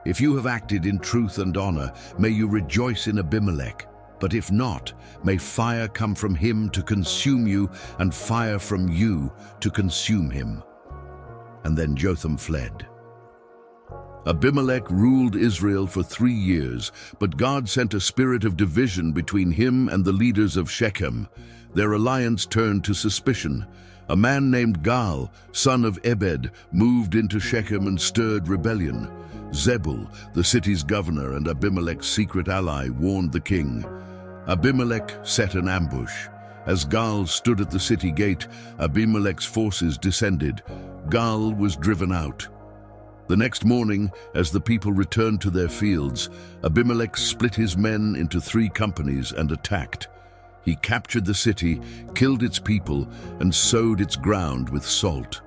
"If you have acted in truth and honor, may you rejoice in Abimelech. But if not, may fire come from him to consume you, and fire from you to consume him." And then Jotham fled. Abimelech ruled Israel for 3 years, but God sent a spirit of division between him and the leaders of Shechem. Their alliance turned to suspicion. A man named Gaal, son of Ebed, moved into Shechem and stirred rebellion. Zebul, the city's governor and Abimelech's secret ally, warned the king. Abimelech set an ambush. As Gaal stood at the city gate, Abimelech's forces descended. Gaal was driven out. The next morning, as the people returned to their fields, Abimelech split his men into 3 companies and attacked. He captured the city, killed its people, and sowed its ground with salt.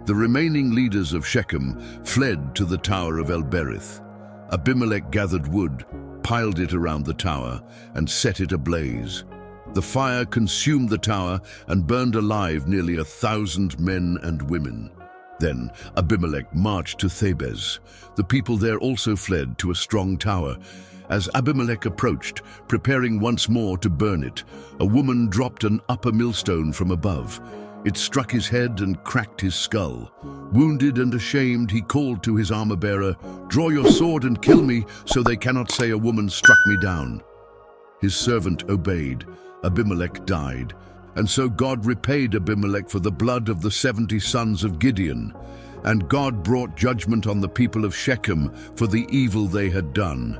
The remaining leaders of Shechem fled to the tower of El-Berith. Abimelech gathered wood, piled it around the tower, and set it ablaze. The fire consumed the tower and burned alive nearly 1,000 men and women. Then Abimelech marched to Thebez. The people there also fled to a strong tower. As Abimelech approached, preparing once more to burn it, a woman dropped an upper millstone from above. It struck his head and cracked his skull. Wounded and ashamed, he called to his armor-bearer, "Draw your sword and kill me, so they cannot say a woman struck me down." His servant obeyed. Abimelech died. And so God repaid Abimelech for the blood of the 70 sons of Gideon. And God brought judgment on the people of Shechem for the evil they had done.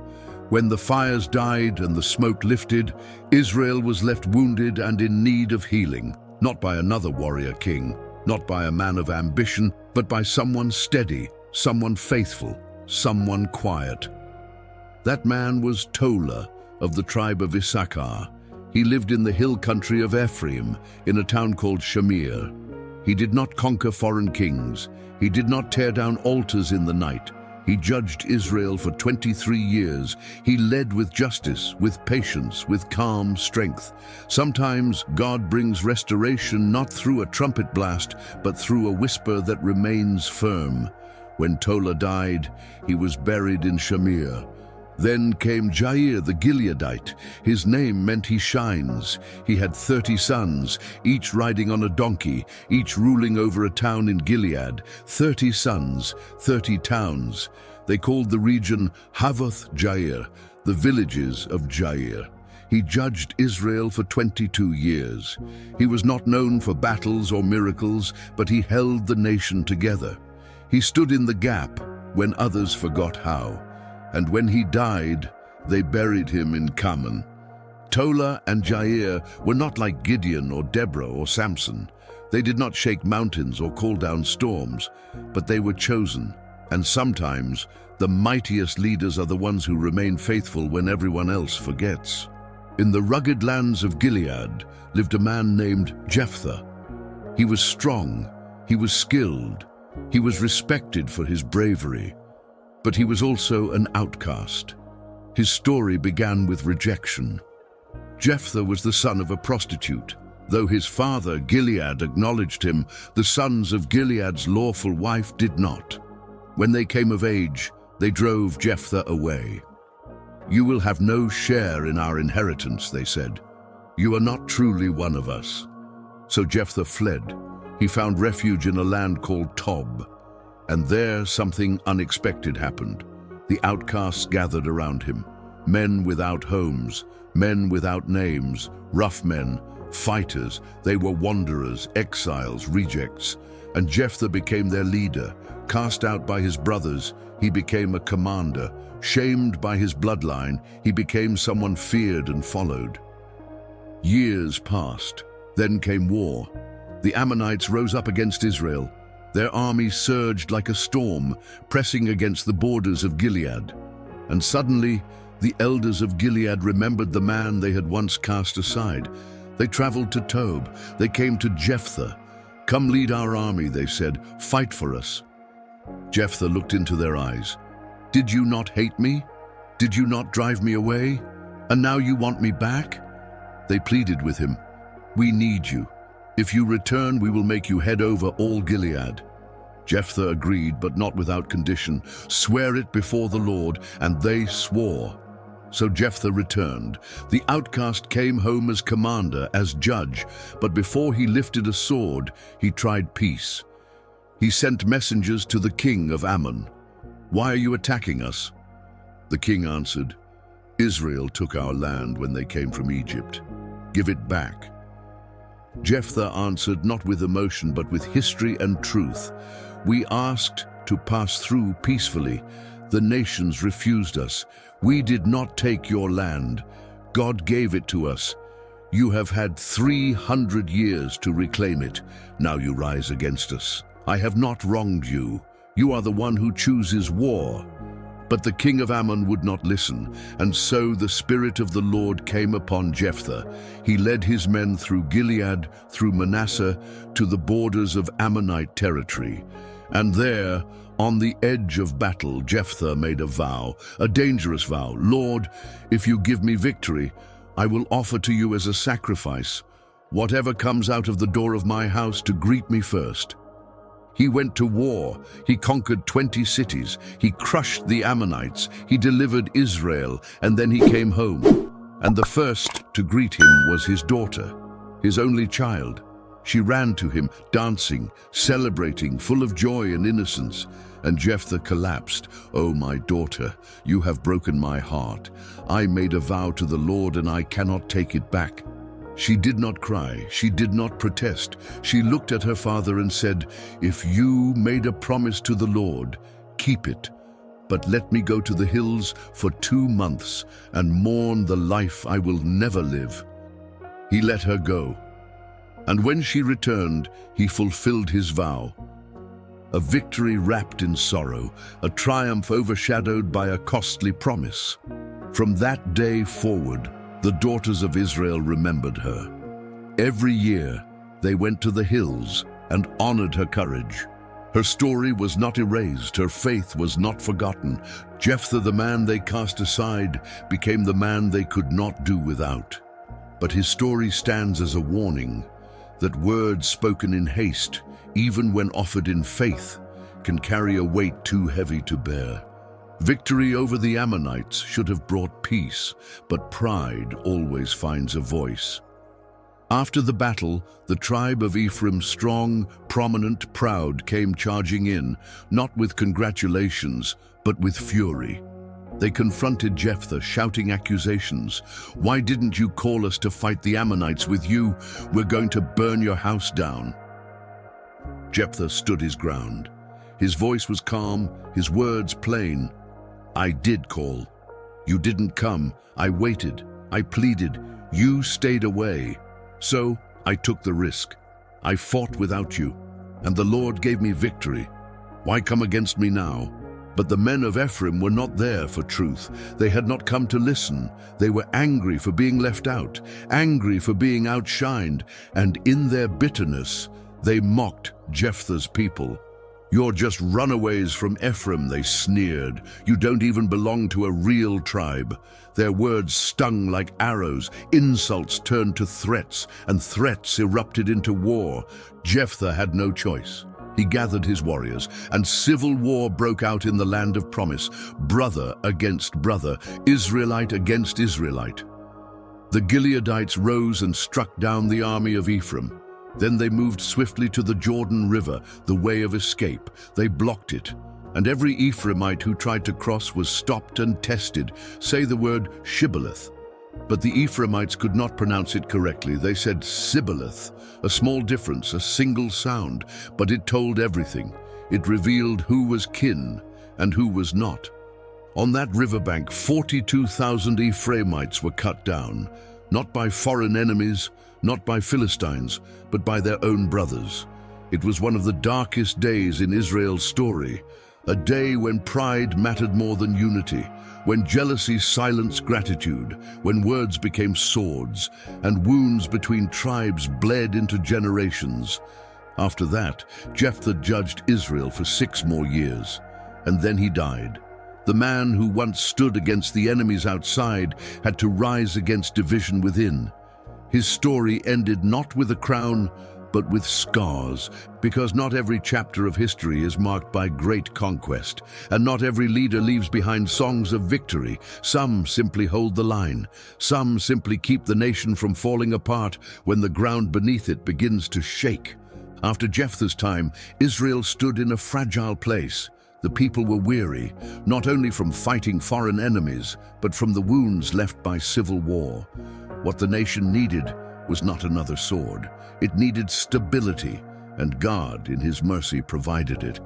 When the fires died and the smoke lifted, Israel was left wounded and in need of healing, not by another warrior king, not by a man of ambition, but by someone steady, someone faithful, someone quiet. That man was Tola of the tribe of Issachar. He lived in the hill country of Ephraim, in a town called Shamir. He did not conquer foreign kings. He did not tear down altars in the night. He judged Israel for 23 years. He led with justice, with patience, with calm strength. Sometimes God brings restoration not through a trumpet blast, but through a whisper that remains firm. When Tola died, he was buried in Shamir. Then came Jair the Gileadite. His name meant he shines. He had 30 sons, each riding on a donkey, each ruling over a town in Gilead. 30 sons, 30 towns. They called the region Havoth Jair, the villages of Jair. He judged Israel for 22 years. He was not known for battles or miracles, but he held the nation together. He stood in the gap when others forgot how. And when he died, they buried him in Carmel. Tola and Jair were not like Gideon or Deborah or Samson. They did not shake mountains or call down storms, but they were chosen. And sometimes, the mightiest leaders are the ones who remain faithful when everyone else forgets. In the rugged lands of Gilead lived a man named Jephthah. He was strong, he was skilled, he was respected for his bravery. But he was also an outcast. His story began with rejection. Jephthah was the son of a prostitute. Though his father, Gilead, acknowledged him, the sons of Gilead's lawful wife did not. When they came of age, they drove Jephthah away. "You will have no share in our inheritance," they said. "You are not truly one of us." So Jephthah fled. He found refuge in a land called Tob. And there something unexpected happened. The outcasts gathered around him, men without homes, men without names, rough men, fighters. They were wanderers, exiles, rejects. And Jephthah became their leader. Cast out by his brothers, he became a commander. Shamed by his bloodline, he became someone feared and followed. Years passed. Then came war. The Ammonites rose up against Israel. Their army surged like a storm, pressing against the borders of Gilead. And suddenly, the elders of Gilead remembered the man they had once cast aside. They traveled to Tob. They came to Jephthah. "Come lead our army," they said. "Fight for us." Jephthah looked into their eyes. "Did you not hate me? Did you not drive me away? And now you want me back?" They pleaded with him. "We need you. If you return, we will make you head over all Gilead." Jephthah agreed, but not without condition. "Swear it before the Lord," and they swore. So Jephthah returned. The outcast came home as commander, as judge, but before he lifted a sword, he tried peace. He sent messengers to the king of Ammon. "Why are you attacking us?" The king answered, "Israel took our land when they came from Egypt. Give it back." Jephthah answered not with emotion but with history and truth. "We asked to pass through peacefully. The nations refused us. We did not take your land. God gave it to us. You have had 300 years to reclaim it. Now you rise against us. I have not wronged you. You are the one who chooses war." But the king of Ammon would not listen, and so the Spirit of the Lord came upon Jephthah. He led his men through Gilead, through Manasseh, to the borders of Ammonite territory. And there, on the edge of battle, Jephthah made a vow, a dangerous vow. "Lord, if you give me victory, I will offer to you as a sacrifice whatever comes out of the door of my house to greet me first." He went to war. He conquered 20 cities. He crushed the Ammonites. He delivered Israel, and then he came home. And the first to greet him was his daughter, his only child. She ran to him, dancing, celebrating, full of joy and innocence. And Jephthah collapsed. "Oh, my daughter, you have broken my heart. I made a vow to the Lord, and I cannot take it back." She did not cry. She did not protest. She looked at her father and said, "If you made a promise to the Lord, keep it. But let me go to the hills for 2 months and mourn the life I will never live." He let her go. And when she returned, he fulfilled his vow. A victory wrapped in sorrow, a triumph overshadowed by a costly promise. From that day forward, the daughters of Israel remembered her. Every year, they went to the hills and honored her courage. Her story was not erased, her faith was not forgotten. Jephthah, the man they cast aside, became the man they could not do without. But his story stands as a warning that words spoken in haste, even when offered in faith, can carry a weight too heavy to bear. Victory over the Ammonites should have brought peace, but pride always finds a voice. After the battle, the tribe of Ephraim, strong, prominent, proud, came charging in, not with congratulations, but with fury. They confronted Jephthah, shouting accusations. "Why didn't you call us to fight the Ammonites with you? We're going to burn your house down." Jephthah stood his ground. His voice was calm, his words plain. "I did call. You didn't come. I waited. I pleaded. You stayed away. So I took the risk. I fought without you, and the Lord gave me victory. Why come against me now?" But the men of Ephraim were not there for truth. They had not come to listen. They were angry for being left out, angry for being outshined, and in their bitterness, they mocked Jephthah's people. "You're just runaways from Ephraim," they sneered. "You don't even belong to a real tribe." Their words stung like arrows. Insults turned to threats, and threats erupted into war. Jephthah had no choice. He gathered his warriors, and civil war broke out in the land of promise, brother against brother, Israelite against Israelite. The Gileadites rose and struck down the army of Ephraim. Then they moved swiftly to the Jordan River, the way of escape. They blocked it, and every Ephraimite who tried to cross was stopped and tested. Say the word Shibboleth. But the Ephraimites could not pronounce it correctly. They said Sibboleth, a small difference, a single sound, but it told everything. It revealed who was kin and who was not. On that riverbank, 42,000 Ephraimites were cut down, not by foreign enemies, not by Philistines, but by their own brothers. It was one of the darkest days in Israel's story, a day when pride mattered more than unity, when jealousy silenced gratitude, when words became swords, and wounds between tribes bled into generations. After that, Jephthah judged Israel for 6 more years, and then he died. The man who once stood against the enemies outside had to rise against division within. His story ended not with a crown, but with scars, because not every chapter of history is marked by great conquest, and not every leader leaves behind songs of victory. Some simply hold the line. Some simply keep the nation from falling apart when the ground beneath it begins to shake. After Jephthah's time, Israel stood in a fragile place. The people were weary, not only from fighting foreign enemies, but from the wounds left by civil war. What the nation needed was not another sword. It needed stability, and God, in his mercy, provided it.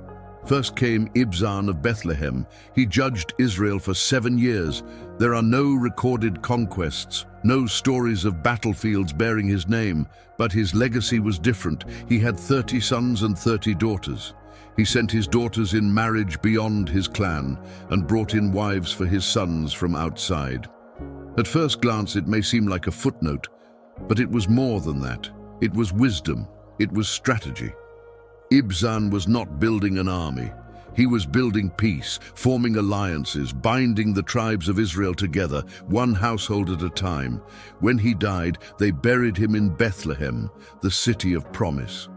First came Ibzan of Bethlehem. He judged Israel for 7 years. There are no recorded conquests, no stories of battlefields bearing his name, but his legacy was different. He had 30 sons and 30 daughters. He sent his daughters in marriage beyond his clan and brought in wives for his sons from outside. At first glance, it may seem like a footnote, but it was more than that. It was wisdom. It was strategy. Ibzan was not building an army. He was building peace, forming alliances, binding the tribes of Israel together, one household at a time. When he died, they buried him in Bethlehem, the city of promise.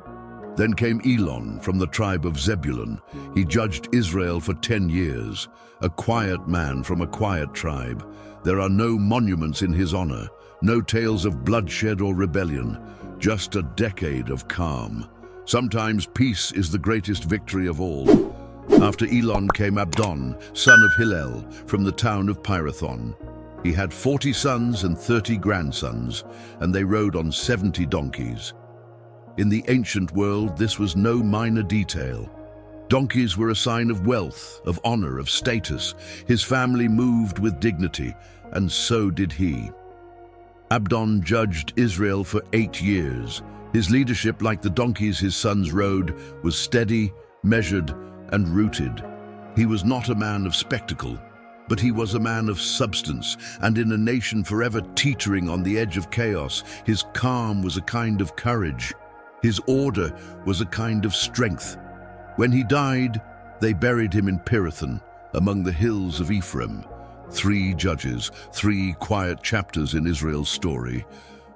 Then came Elon from the tribe of Zebulun. He judged Israel for 10 years, a quiet man from a quiet tribe. There are no monuments in his honor, no tales of bloodshed or rebellion, just a decade of calm. Sometimes peace is the greatest victory of all. After Elon came Abdon, son of Hillel, from the town of Pirathon. He had 40 sons and 30 grandsons, and they rode on 70 donkeys. In the ancient world, this was no minor detail. Donkeys were a sign of wealth, of honor, of status. His family moved with dignity, and so did he. Abdon judged Israel for 8 years. His leadership, like the donkeys his sons rode, was steady, measured, and rooted. He was not a man of spectacle, but he was a man of substance, and in a nation forever teetering on the edge of chaos, his calm was a kind of courage. His order was a kind of strength. When he died, they buried him in Pirathon, among the hills of Ephraim. 3 judges, 3 quiet chapters in Israel's story.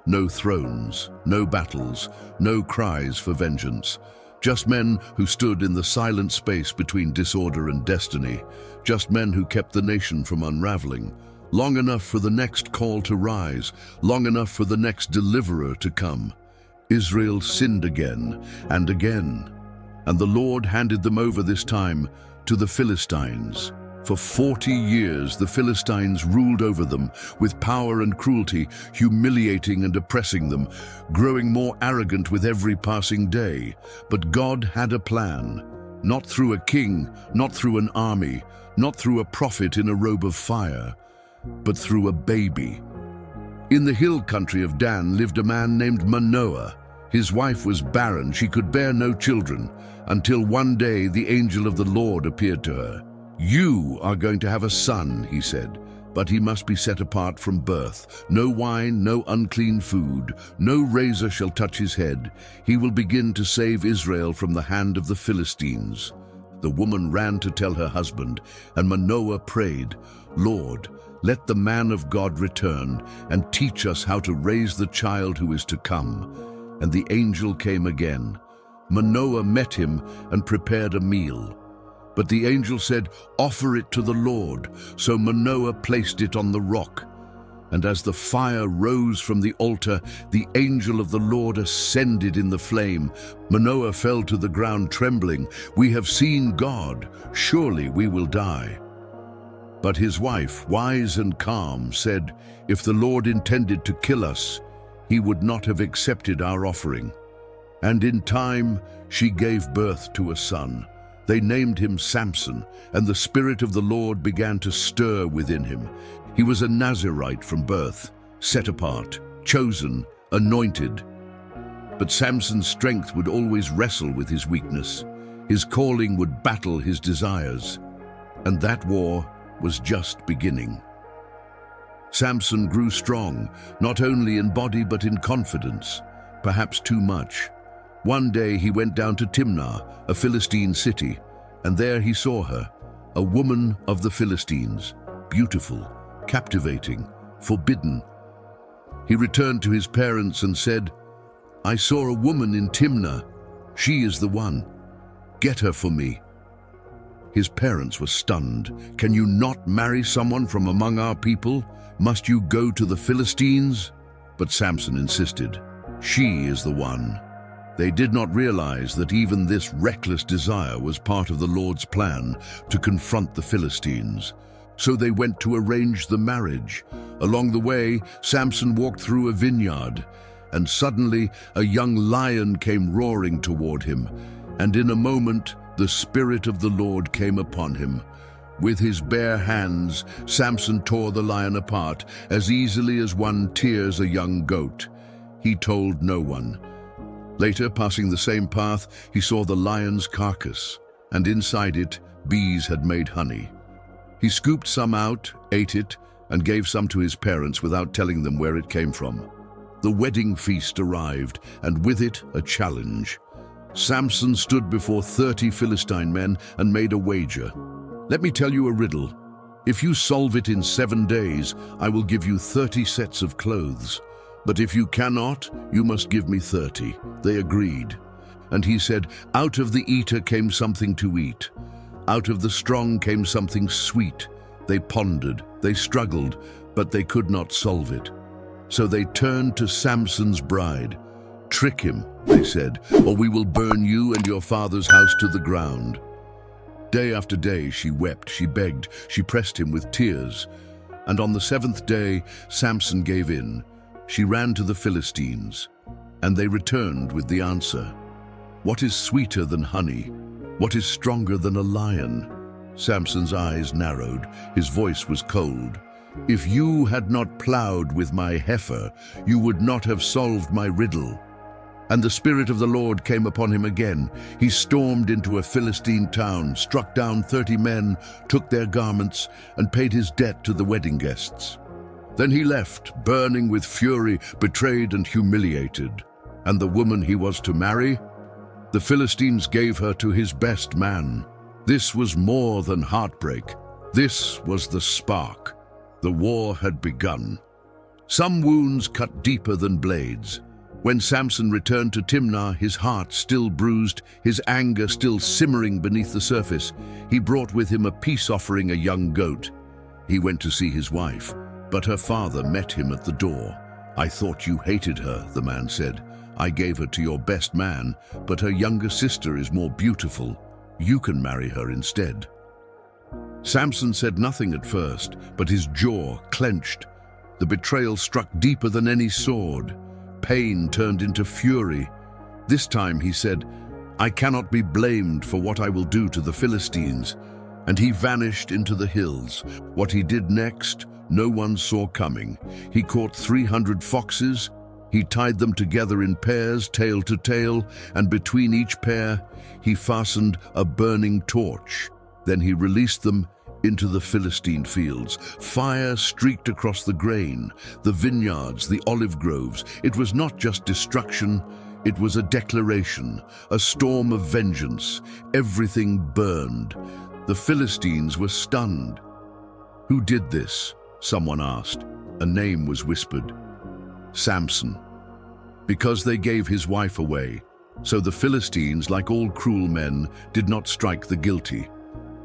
No thrones, no battles, no cries for vengeance. Just men who stood in the silent space between disorder and destiny. Just men who kept the nation from unraveling. Long enough for the next call to rise, long enough for the next deliverer to come. Israel sinned again and again, and the Lord handed them over this time to the Philistines. For 40 years, the Philistines ruled over them with power and cruelty, humiliating and oppressing them, growing more arrogant with every passing day. But God had a plan, not through a king, not through an army, not through a prophet in a robe of fire, but through a baby. In the hill country of Dan lived a man named Manoah. His wife was barren, she could bear no children, until one day the angel of the Lord appeared to her. "You are going to have a son," he said, "but he must be set apart from birth. No wine, no unclean food, no razor shall touch his head. He will begin to save Israel from the hand of the Philistines." The woman ran to tell her husband, and Manoah prayed, "Lord, let the man of God return and teach us how to raise the child who is to come." And the angel came again. Manoah met him and prepared a meal. But the angel said, "Offer it to the Lord." So Manoah placed it on the rock. And as the fire rose from the altar, the angel of the Lord ascended in the flame. Manoah fell to the ground trembling. "We have seen God. Surely we will die." But his wife, wise and calm, said, "If the Lord intended to kill us, he would not have accepted our offering." And in time, she gave birth to a son. They named him Samson, and the Spirit of the Lord began to stir within him. He was a Nazirite from birth, set apart, chosen, anointed. But Samson's strength would always wrestle with his weakness. His calling would battle his desires. And that war was just beginning. Samson grew strong, not only in body but in confidence, perhaps too much. One day he went down to Timnah, a Philistine city, and there he saw her, a woman of the Philistines, beautiful, captivating, forbidden. He returned to his parents and said, "I saw a woman in Timnah. She is the one. Get her for me." His parents were stunned. "Can you not marry someone from among our people? Must you go to the Philistines?" But Samson insisted, "She is the one." They did not realize that even this reckless desire was part of the Lord's plan to confront the Philistines. So they went to arrange the marriage. Along the way, Samson walked through a vineyard, and suddenly a young lion came roaring toward him. And in a moment, the Spirit of the Lord came upon him. With his bare hands, Samson tore the lion apart as easily as one tears a young goat. He told no one. Later, passing the same path, he saw the lion's carcass. and inside it bees had made honey. He scooped some out, ate it, and gave some to his parents without telling them where it came from. The wedding feast arrived, and with it a challenge. Samson stood before 30 Philistine men and made a wager. "Let me tell you a riddle. If you solve it in 7 days, I will give you 30 sets of clothes. But if you cannot, you must give me 30. They agreed. And he said, "Out of the eater came something to eat. Out of the strong came something sweet." They pondered, they struggled, but they could not solve it. So they turned to Samson's bride. "Trick him," they said, "or we will burn you and your father's house to the ground." Day after day she wept, she begged, she pressed him with tears. And on the 7th day, Samson gave in. She ran to the Philistines, and they returned with the answer. "What is sweeter than honey? What is stronger than a lion?" Samson's eyes narrowed, his voice was cold. "If you had not plowed with my heifer, you would not have solved my riddle." And the Spirit of the Lord came upon him again. He stormed into a Philistine town, struck down 30 men, took their garments, and paid his debt to the wedding guests. Then he left, burning with fury, betrayed and humiliated. And the woman he was to marry? The Philistines gave her to his best man. This was more than heartbreak. This was the spark. The war had begun. Some wounds cut deeper than blades. When Samson returned to Timnah, his heart still bruised, his anger still simmering beneath the surface, he brought with him a peace offering, a young goat. He went to see his wife, but her father met him at the door. "I thought you hated her," the man said. "I gave her to your best man, but her younger sister is more beautiful. You can marry her instead." Samson said nothing at first, but his jaw clenched. The betrayal struck deeper than any sword. Pain turned into fury. This time he said, "I cannot be blamed for what I will do to the Philistines." And he vanished into the hills. What he did next, no one saw coming. He caught 300 foxes. He tied them together in pairs, tail to tail, and between each pair, he fastened a burning torch. Then he released them into the Philistine fields. Fire streaked across the grain, the vineyards, the olive groves. It was not just destruction, it was a declaration, a storm of vengeance. Everything burned. The Philistines were stunned. "Who did this?" someone asked. A name was whispered. Samson. Because they gave his wife away. So the Philistines, like all cruel men, did not strike the guilty.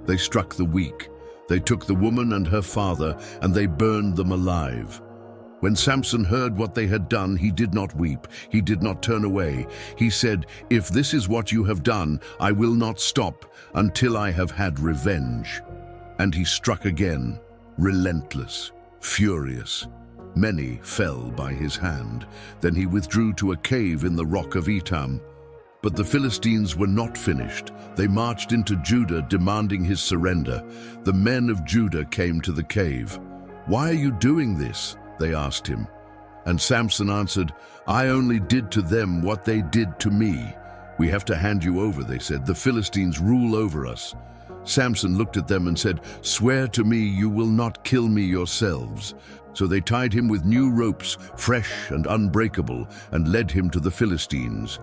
They struck the weak. They took the woman and her father, and they burned them alive. When Samson heard what they had done, he did not weep. He did not turn away. He said, "If this is what you have done, I will not stop until I have had revenge." And he struck again, relentless, furious. Many fell by his hand. Then he withdrew to a cave in the rock of Etam. But the Philistines were not finished. They marched into Judah, demanding his surrender. The men of Judah came to the cave. "Why are you doing this?" they asked him. And Samson answered, "I only did to them what they did to me." "We have to hand you over," they said. "The Philistines rule over us." Samson looked at them and said, "Swear to me you will not kill me yourselves." So they tied him with new ropes, fresh and unbreakable, and led him to the Philistines.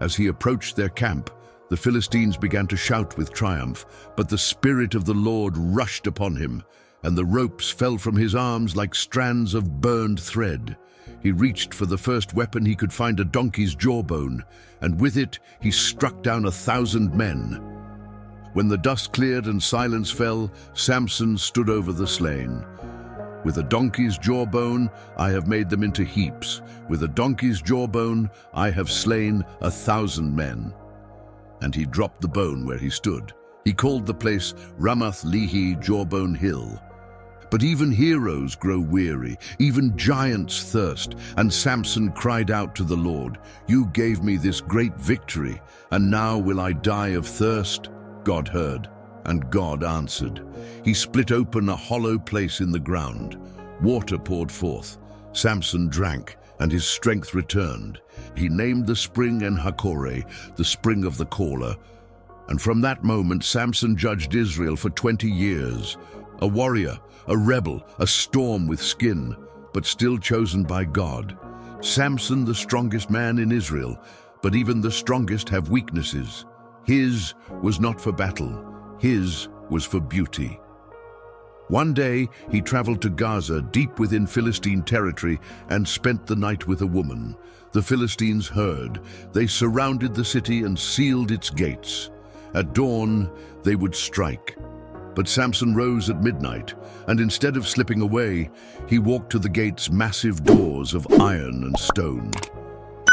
As he approached their camp, the Philistines began to shout with triumph, but the Spirit of the Lord rushed upon him, and the ropes fell from his arms like strands of burned thread. He reached for the first weapon he could find, a donkey's jawbone, and with it he struck down 1,000 men. When the dust cleared and silence fell, Samson stood over the slain. "With a donkey's jawbone, I have made them into heaps. With a donkey's jawbone, I have slain 1,000 men." And he dropped the bone where he stood. He called the place Ramath-lehi, Jawbone Hill. But even heroes grow weary, even giants thirst, and Samson cried out to the Lord, "You gave me this great victory, and now will I die of thirst?" God heard, and God answered. He split open a hollow place in the ground. Water poured forth. Samson drank, and his strength returned. He named the spring En-Hakkore, the spring of the caller. And from that moment, Samson judged Israel for 20 years. A warrior, a rebel, a storm with skin, but still chosen by God. Samson, the strongest man in Israel, but even the strongest have weaknesses. His was not for battle, his was for beauty. One day, he traveled to Gaza, deep within Philistine territory, and spent the night with a woman. The Philistines heard. They surrounded the city and sealed its gates. At dawn, they would strike. But Samson rose at midnight, and instead of slipping away, he walked to the gate's massive doors of iron and stone.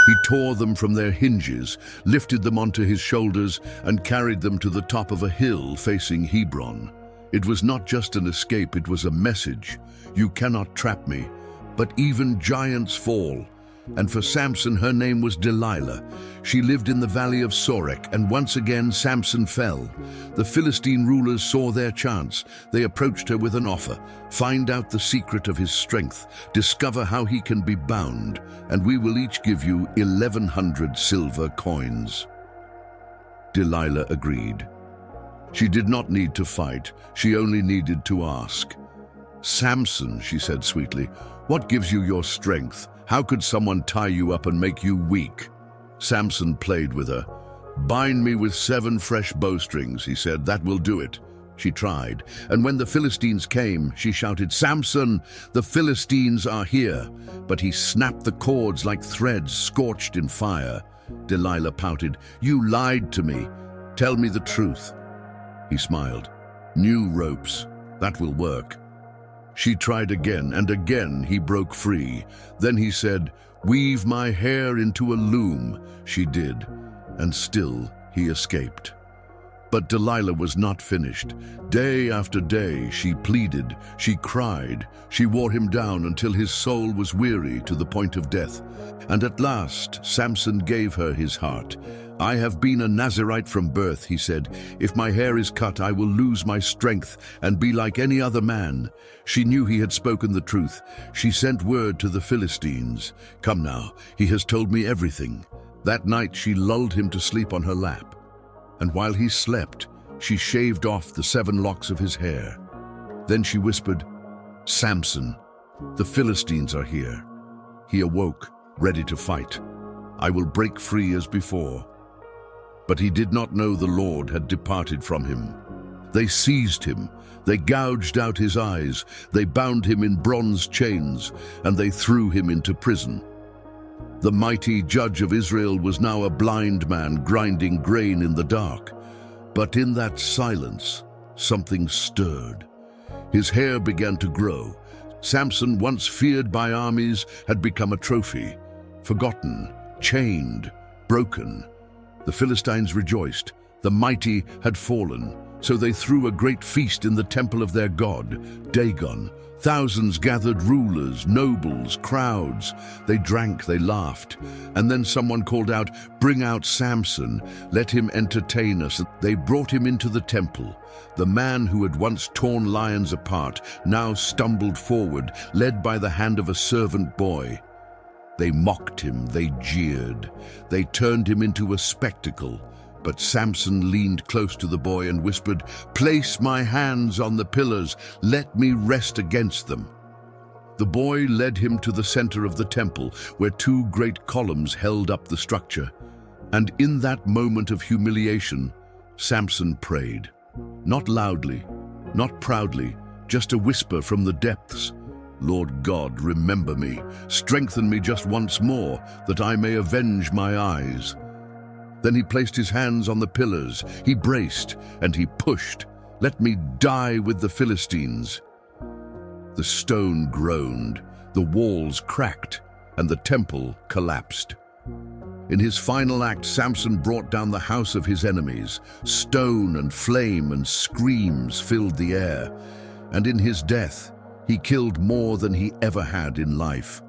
He tore them from their hinges, lifted them onto his shoulders, and carried them to the top of a hill facing Hebron. It was not just an escape, it was a message. You cannot trap me, but even giants fall. And for Samson, her name was Delilah. She lived in the valley of Sorek, and once again Samson fell. The Philistine rulers saw their chance. They approached her with an offer. Find out the secret of his strength. Discover how he can be bound, and we will each give you 1,100 silver coins. Delilah agreed. She did not need to fight. She only needed to ask. Samson, she said sweetly, what gives you your strength? How could someone tie you up and make you weak? Samson played with her. Bind me with 7 fresh bowstrings, he said. That will do it. She tried, and when the Philistines came, she shouted, Samson, the Philistines are here. But he snapped the cords like threads scorched in fire. Delilah pouted, you lied to me. Tell me the truth. He smiled. New ropes. That will work. She tried again, and again he broke free. Then he said, weave my hair into a loom. She did, and still he escaped. But Delilah was not finished. Day after day she pleaded, she cried, she wore him down until his soul was weary to the point of death. And at last Samson gave her his heart. I have been a Nazirite from birth, he said. If my hair is cut, I will lose my strength and be like any other man. She knew he had spoken the truth. She sent word to the Philistines. Come now, he has told me everything. That night she lulled him to sleep on her lap. And while he slept, she shaved off the 7 locks of his hair. Then she whispered, Samson, the Philistines are here. He awoke, ready to fight. I will break free as before. But he did not know the Lord had departed from him. They seized him, they gouged out his eyes, they bound him in bronze chains, and they threw him into prison. The mighty judge of Israel was now a blind man grinding grain in the dark. But in that silence, something stirred. His hair began to grow. Samson, once feared by armies, had become a trophy. Forgotten, chained, broken. The Philistines rejoiced. The mighty had fallen. So they threw a great feast in the temple of their god, Dagon. Thousands gathered, rulers, nobles, crowds. They drank, they laughed. And then someone called out, bring out Samson, let him entertain us. They brought him into the temple. The man who had once torn lions apart now stumbled forward, led by the hand of a servant boy. They mocked him, they jeered. They turned him into a spectacle. But Samson leaned close to the boy and whispered, place my hands on the pillars, let me rest against them. The boy led him to the center of the temple, where 2 great columns held up the structure. And in that moment of humiliation, Samson prayed. Not loudly, not proudly, just a whisper from the depths. Lord God, remember me. Strengthen me just once more, that I may avenge my eyes. Then he placed his hands on the pillars. He braced, and he pushed. Let me die with the Philistines. The stone groaned, the walls cracked, and the temple collapsed. In his final act, Samson brought down the house of his enemies. Stone and flame and screams filled the air. And in his death, he killed more than he ever had in life.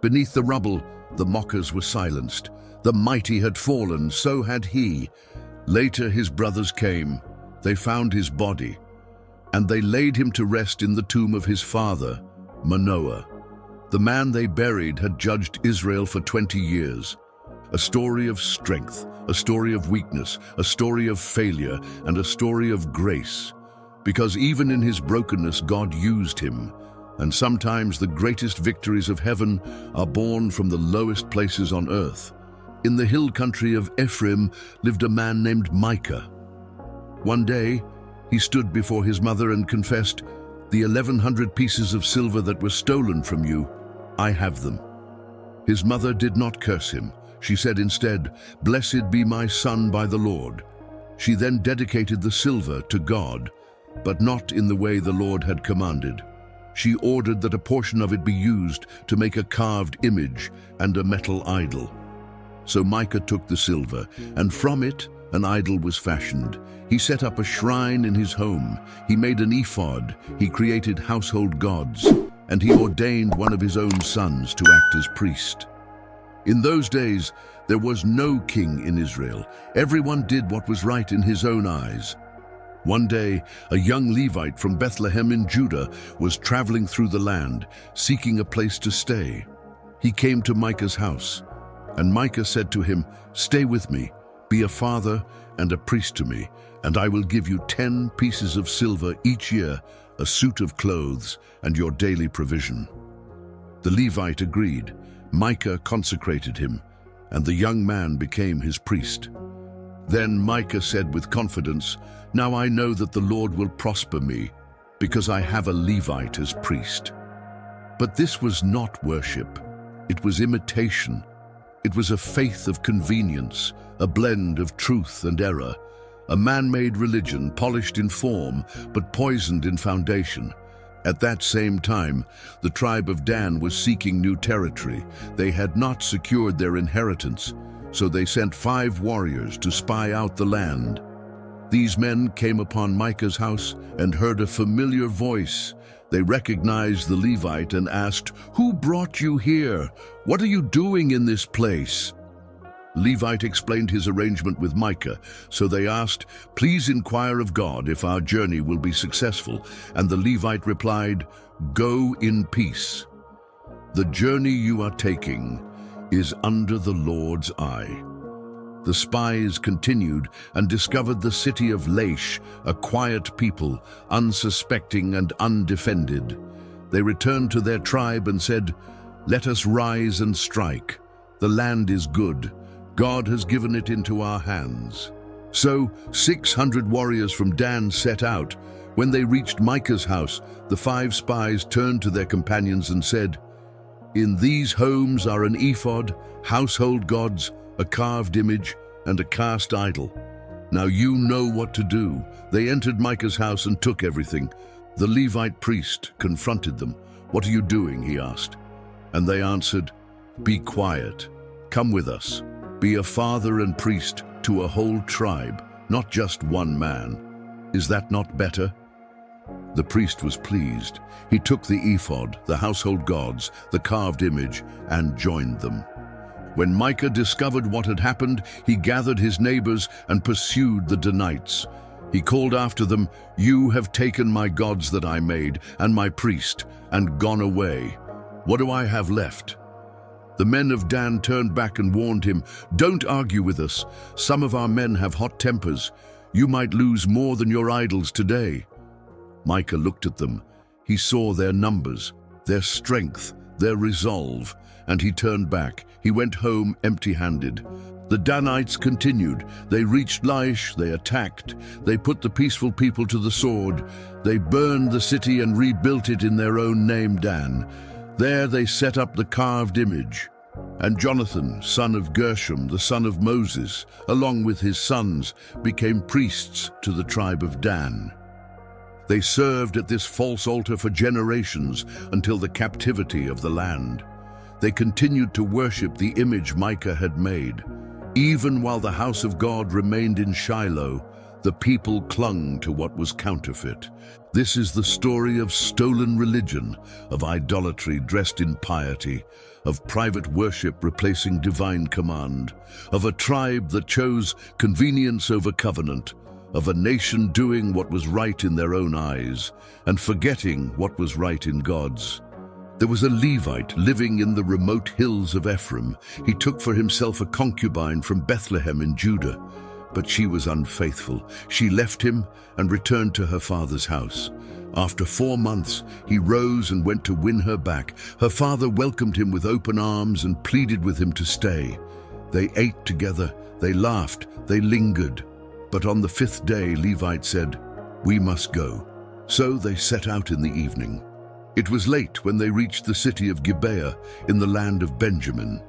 Beneath the rubble, the mockers were silenced. The mighty had fallen, so had he. Later his brothers came. They found his body, and they laid him to rest in the tomb of his father, Manoah. The man they buried had judged Israel for 20 years. A story of strength, a story of weakness, a story of failure, and a story of grace. Because even in his brokenness, God used him. And sometimes the greatest victories of heaven are born from the lowest places on earth. In the hill country of Ephraim lived a man named Micah. One day, he stood before his mother and confessed, "The 1,100 pieces of silver that were stolen from you, I have them." His mother did not curse him. She said instead, "Blessed be my son by the Lord." She then dedicated the silver to God, but not in the way the Lord had commanded. She ordered that a portion of it be used to make a carved image and a metal idol. So Micah took the silver, and from it an idol was fashioned. He set up a shrine in his home. He made an ephod. He created household gods, and he ordained one of his own sons to act as priest. In those days, there was no king in Israel. Everyone did what was right in his own eyes. One day, a young Levite from Bethlehem in Judah was traveling through the land, seeking a place to stay. He came to Micah's house, and Micah said to him, "Stay with me, be a father and a priest to me, and I will give you 10 pieces of silver each year, a suit of clothes, and your daily provision." The Levite agreed. Micah consecrated him, and the young man became his priest. Then Micah said with confidence, "Now I know that the Lord will prosper me, because I have a Levite as priest." But this was not worship. It was imitation. It was a faith of convenience, a blend of truth and error, a man-made religion polished in form but poisoned in foundation. At that same time, the tribe of Dan was seeking new territory. They had not secured their inheritance, so they sent 5 warriors to spy out the land. These men came upon Micah's house and heard a familiar voice. They recognized the Levite and asked, "Who brought you here? What are you doing in this place?" Levite explained his arrangement with Micah, so they asked, "Please inquire of God if our journey will be successful." And the Levite replied, "Go in peace. The journey you are taking is under the Lord's eye." The spies continued and discovered the city of Laish, a quiet people, unsuspecting and undefended. They returned to their tribe and said, "Let us rise and strike. The land is good. God has given it into our hands." So 600 warriors from Dan set out. When they reached Micah's house, the 5 spies turned to their companions and said, "In these homes are an ephod, household gods, a carved image, and a cast idol. Now you know what to do." They entered Micah's house and took everything. The Levite priest confronted them. "What are you doing?" he asked. And they answered, "Be quiet. Come with us. Be a father and priest to a whole tribe, not just one man. Is that not better?" The priest was pleased. He took the ephod, the household gods, the carved image, and joined them. When Micah discovered what had happened, he gathered his neighbors and pursued the Danites. He called after them, "You have taken my gods that I made, and my priest, and gone away. What do I have left?" The men of Dan turned back and warned him, "Don't argue with us. Some of our men have hot tempers. You might lose more than your idols today." Micah looked at them. He saw their numbers, their strength, their resolve, and he turned back. He went home empty-handed. The Danites continued. They reached Laish, they attacked. They put the peaceful people to the sword. They burned the city and rebuilt it in their own name, Dan. There they set up the carved image. And Jonathan, son of Gershom, the son of Moses, along with his sons, became priests to the tribe of Dan. They served at this false altar for generations until the captivity of the land. They continued to worship the image Micah had made. Even while the house of God remained in Shiloh, the people clung to what was counterfeit. This is the story of stolen religion, of idolatry dressed in piety, of private worship replacing divine command, of a tribe that chose convenience over covenant, of a nation doing what was right in their own eyes and forgetting what was right in God's. There was a Levite living in the remote hills of Ephraim. He took for himself a concubine from Bethlehem in Judah, but she was unfaithful. She left him and returned to her father's house. After 4 months, he rose and went to win her back. Her father welcomed him with open arms and pleaded with him to stay. They ate together, they laughed, they lingered. But on the 5th day, Levite said, "We must go." So they set out in the evening. It was late when they reached the city of Gibeah in the land of Benjamin.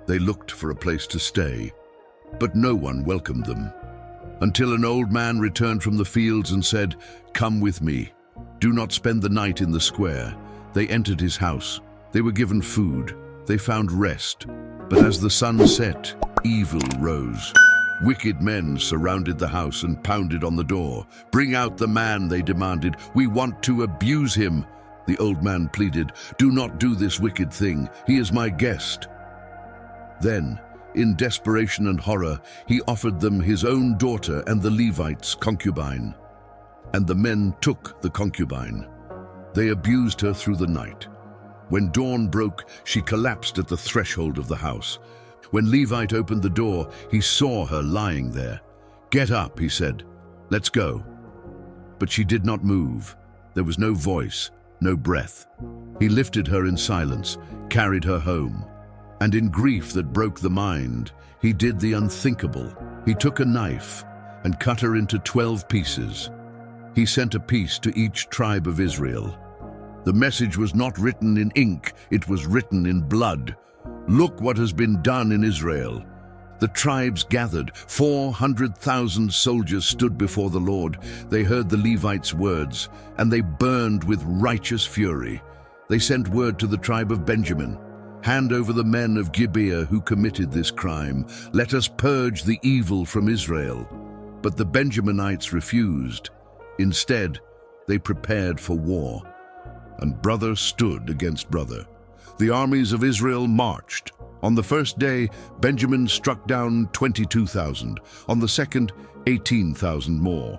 They looked for a place to stay, but no one welcomed them. Until an old man returned from the fields and said, "Come with me. Do not spend the night in the square." They entered his house. They were given food. They found rest. But as the sun set, evil rose. Wicked men surrounded the house and pounded on the door. "Bring out the man," they demanded. "We want to abuse him." The old man pleaded, "Do not do this wicked thing. He is my guest." Then, in desperation and horror, he offered them his own daughter and the Levite's concubine. And the men took the concubine. They abused her through the night. When dawn broke, she collapsed at the threshold of the house. When Levite opened the door, he saw her lying there. "Get up," he said. "Let's go." But she did not move. There was no voice, no breath. He lifted her in silence, carried her home. And in grief that broke the mind, he did the unthinkable. He took a knife and cut her into 12 pieces. He sent a piece to each tribe of Israel. The message was not written in ink, it was written in blood. "Look what has been done in Israel." The tribes gathered. 400,000 soldiers stood before the Lord. They heard the Levites' words, and they burned with righteous fury. They sent word to the tribe of Benjamin, "Hand over the men of Gibeah who committed this crime. Let us purge the evil from Israel." But the Benjaminites refused. Instead, they prepared for war, and brother stood against brother. The armies of Israel marched. On the first day, Benjamin struck down 22,000. On the second, 18,000 more.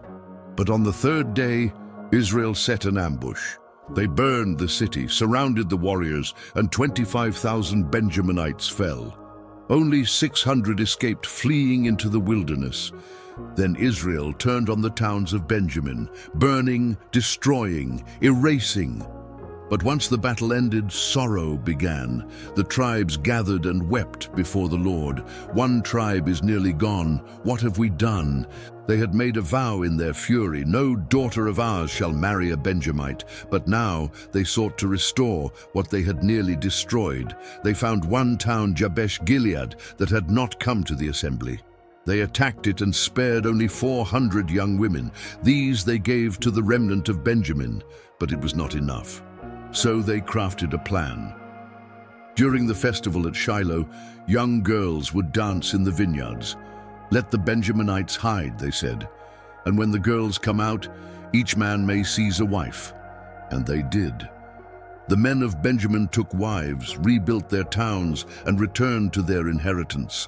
But on the third day, Israel set an ambush. They burned the city, surrounded the warriors, and 25,000 Benjaminites fell. Only 600 escaped, fleeing into the wilderness. Then Israel turned on the towns of Benjamin, burning, destroying, erasing. But once the battle ended, sorrow began. The tribes gathered and wept before the Lord. "One tribe is nearly gone. What have we done?" They had made a vow in their fury, "No daughter of ours shall marry a Benjamite." But now they sought to restore what they had nearly destroyed. They found one town, Jabesh Gilead, that had not come to the assembly. They attacked it and spared only 400 young women. These they gave to the remnant of Benjamin, but it was not enough. So they crafted a plan. During the festival at Shiloh, young girls would dance in the vineyards. "Let the Benjaminites hide," they said, "and when the girls come out, each man may seize a wife." And they did. The men of Benjamin took wives, rebuilt their towns, and returned to their inheritance.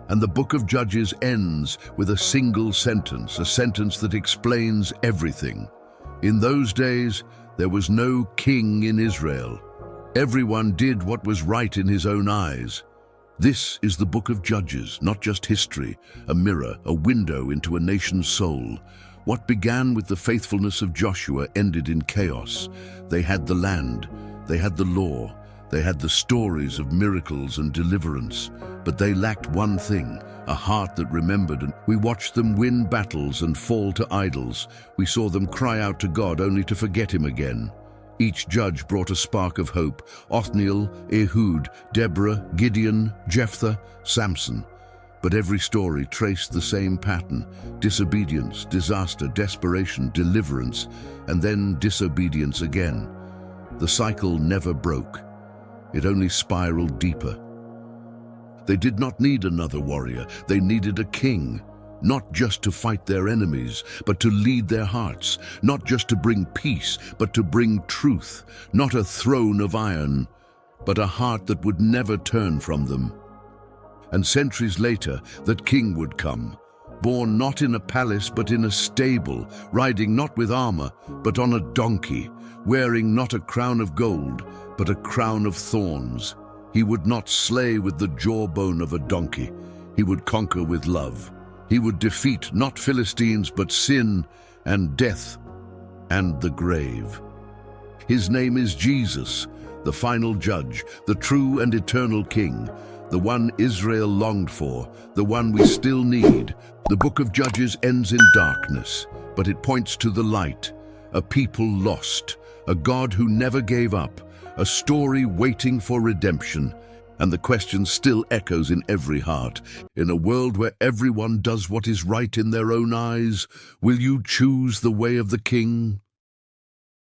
And the book of Judges ends with a single sentence, a sentence that explains everything. In those days, there was no king in Israel. Everyone did what was right in his own eyes. This is the book of Judges, not just history, a mirror, a window into a nation's soul. What began with the faithfulness of Joshua ended in chaos. They had the land, they had the law, they had the stories of miracles and deliverance, but they lacked one thing, a heart that remembered. And we watched them win battles and fall to idols. We saw them cry out to God only to forget him again. Each judge brought a spark of hope: Othniel, Ehud, Deborah, Gideon, Jephthah, Samson. But every story traced the same pattern: disobedience, disaster, desperation, deliverance, and then disobedience again. The cycle never broke. It only spiraled deeper. They did not need another warrior. They needed a king, not just to fight their enemies, but to lead their hearts, not just to bring peace, but to bring truth, not a throne of iron, but a heart that would never turn from them. And centuries later, that king would come, born not in a palace but in a stable, riding not with armor but on a donkey, wearing not a crown of gold but a crown of thorns. He would not slay with the jawbone of a donkey. He would conquer with love. He would defeat not Philistines but sin and death and the grave. His name is Jesus, the final judge, the true and eternal King, the one Israel longed for, the one we still need. The book of Judges ends in darkness, but it points to the light, a people lost, a God who never gave up, a story waiting for redemption. And the question still echoes in every heart. In a world where everyone does what is right in their own eyes, will you choose the way of the King?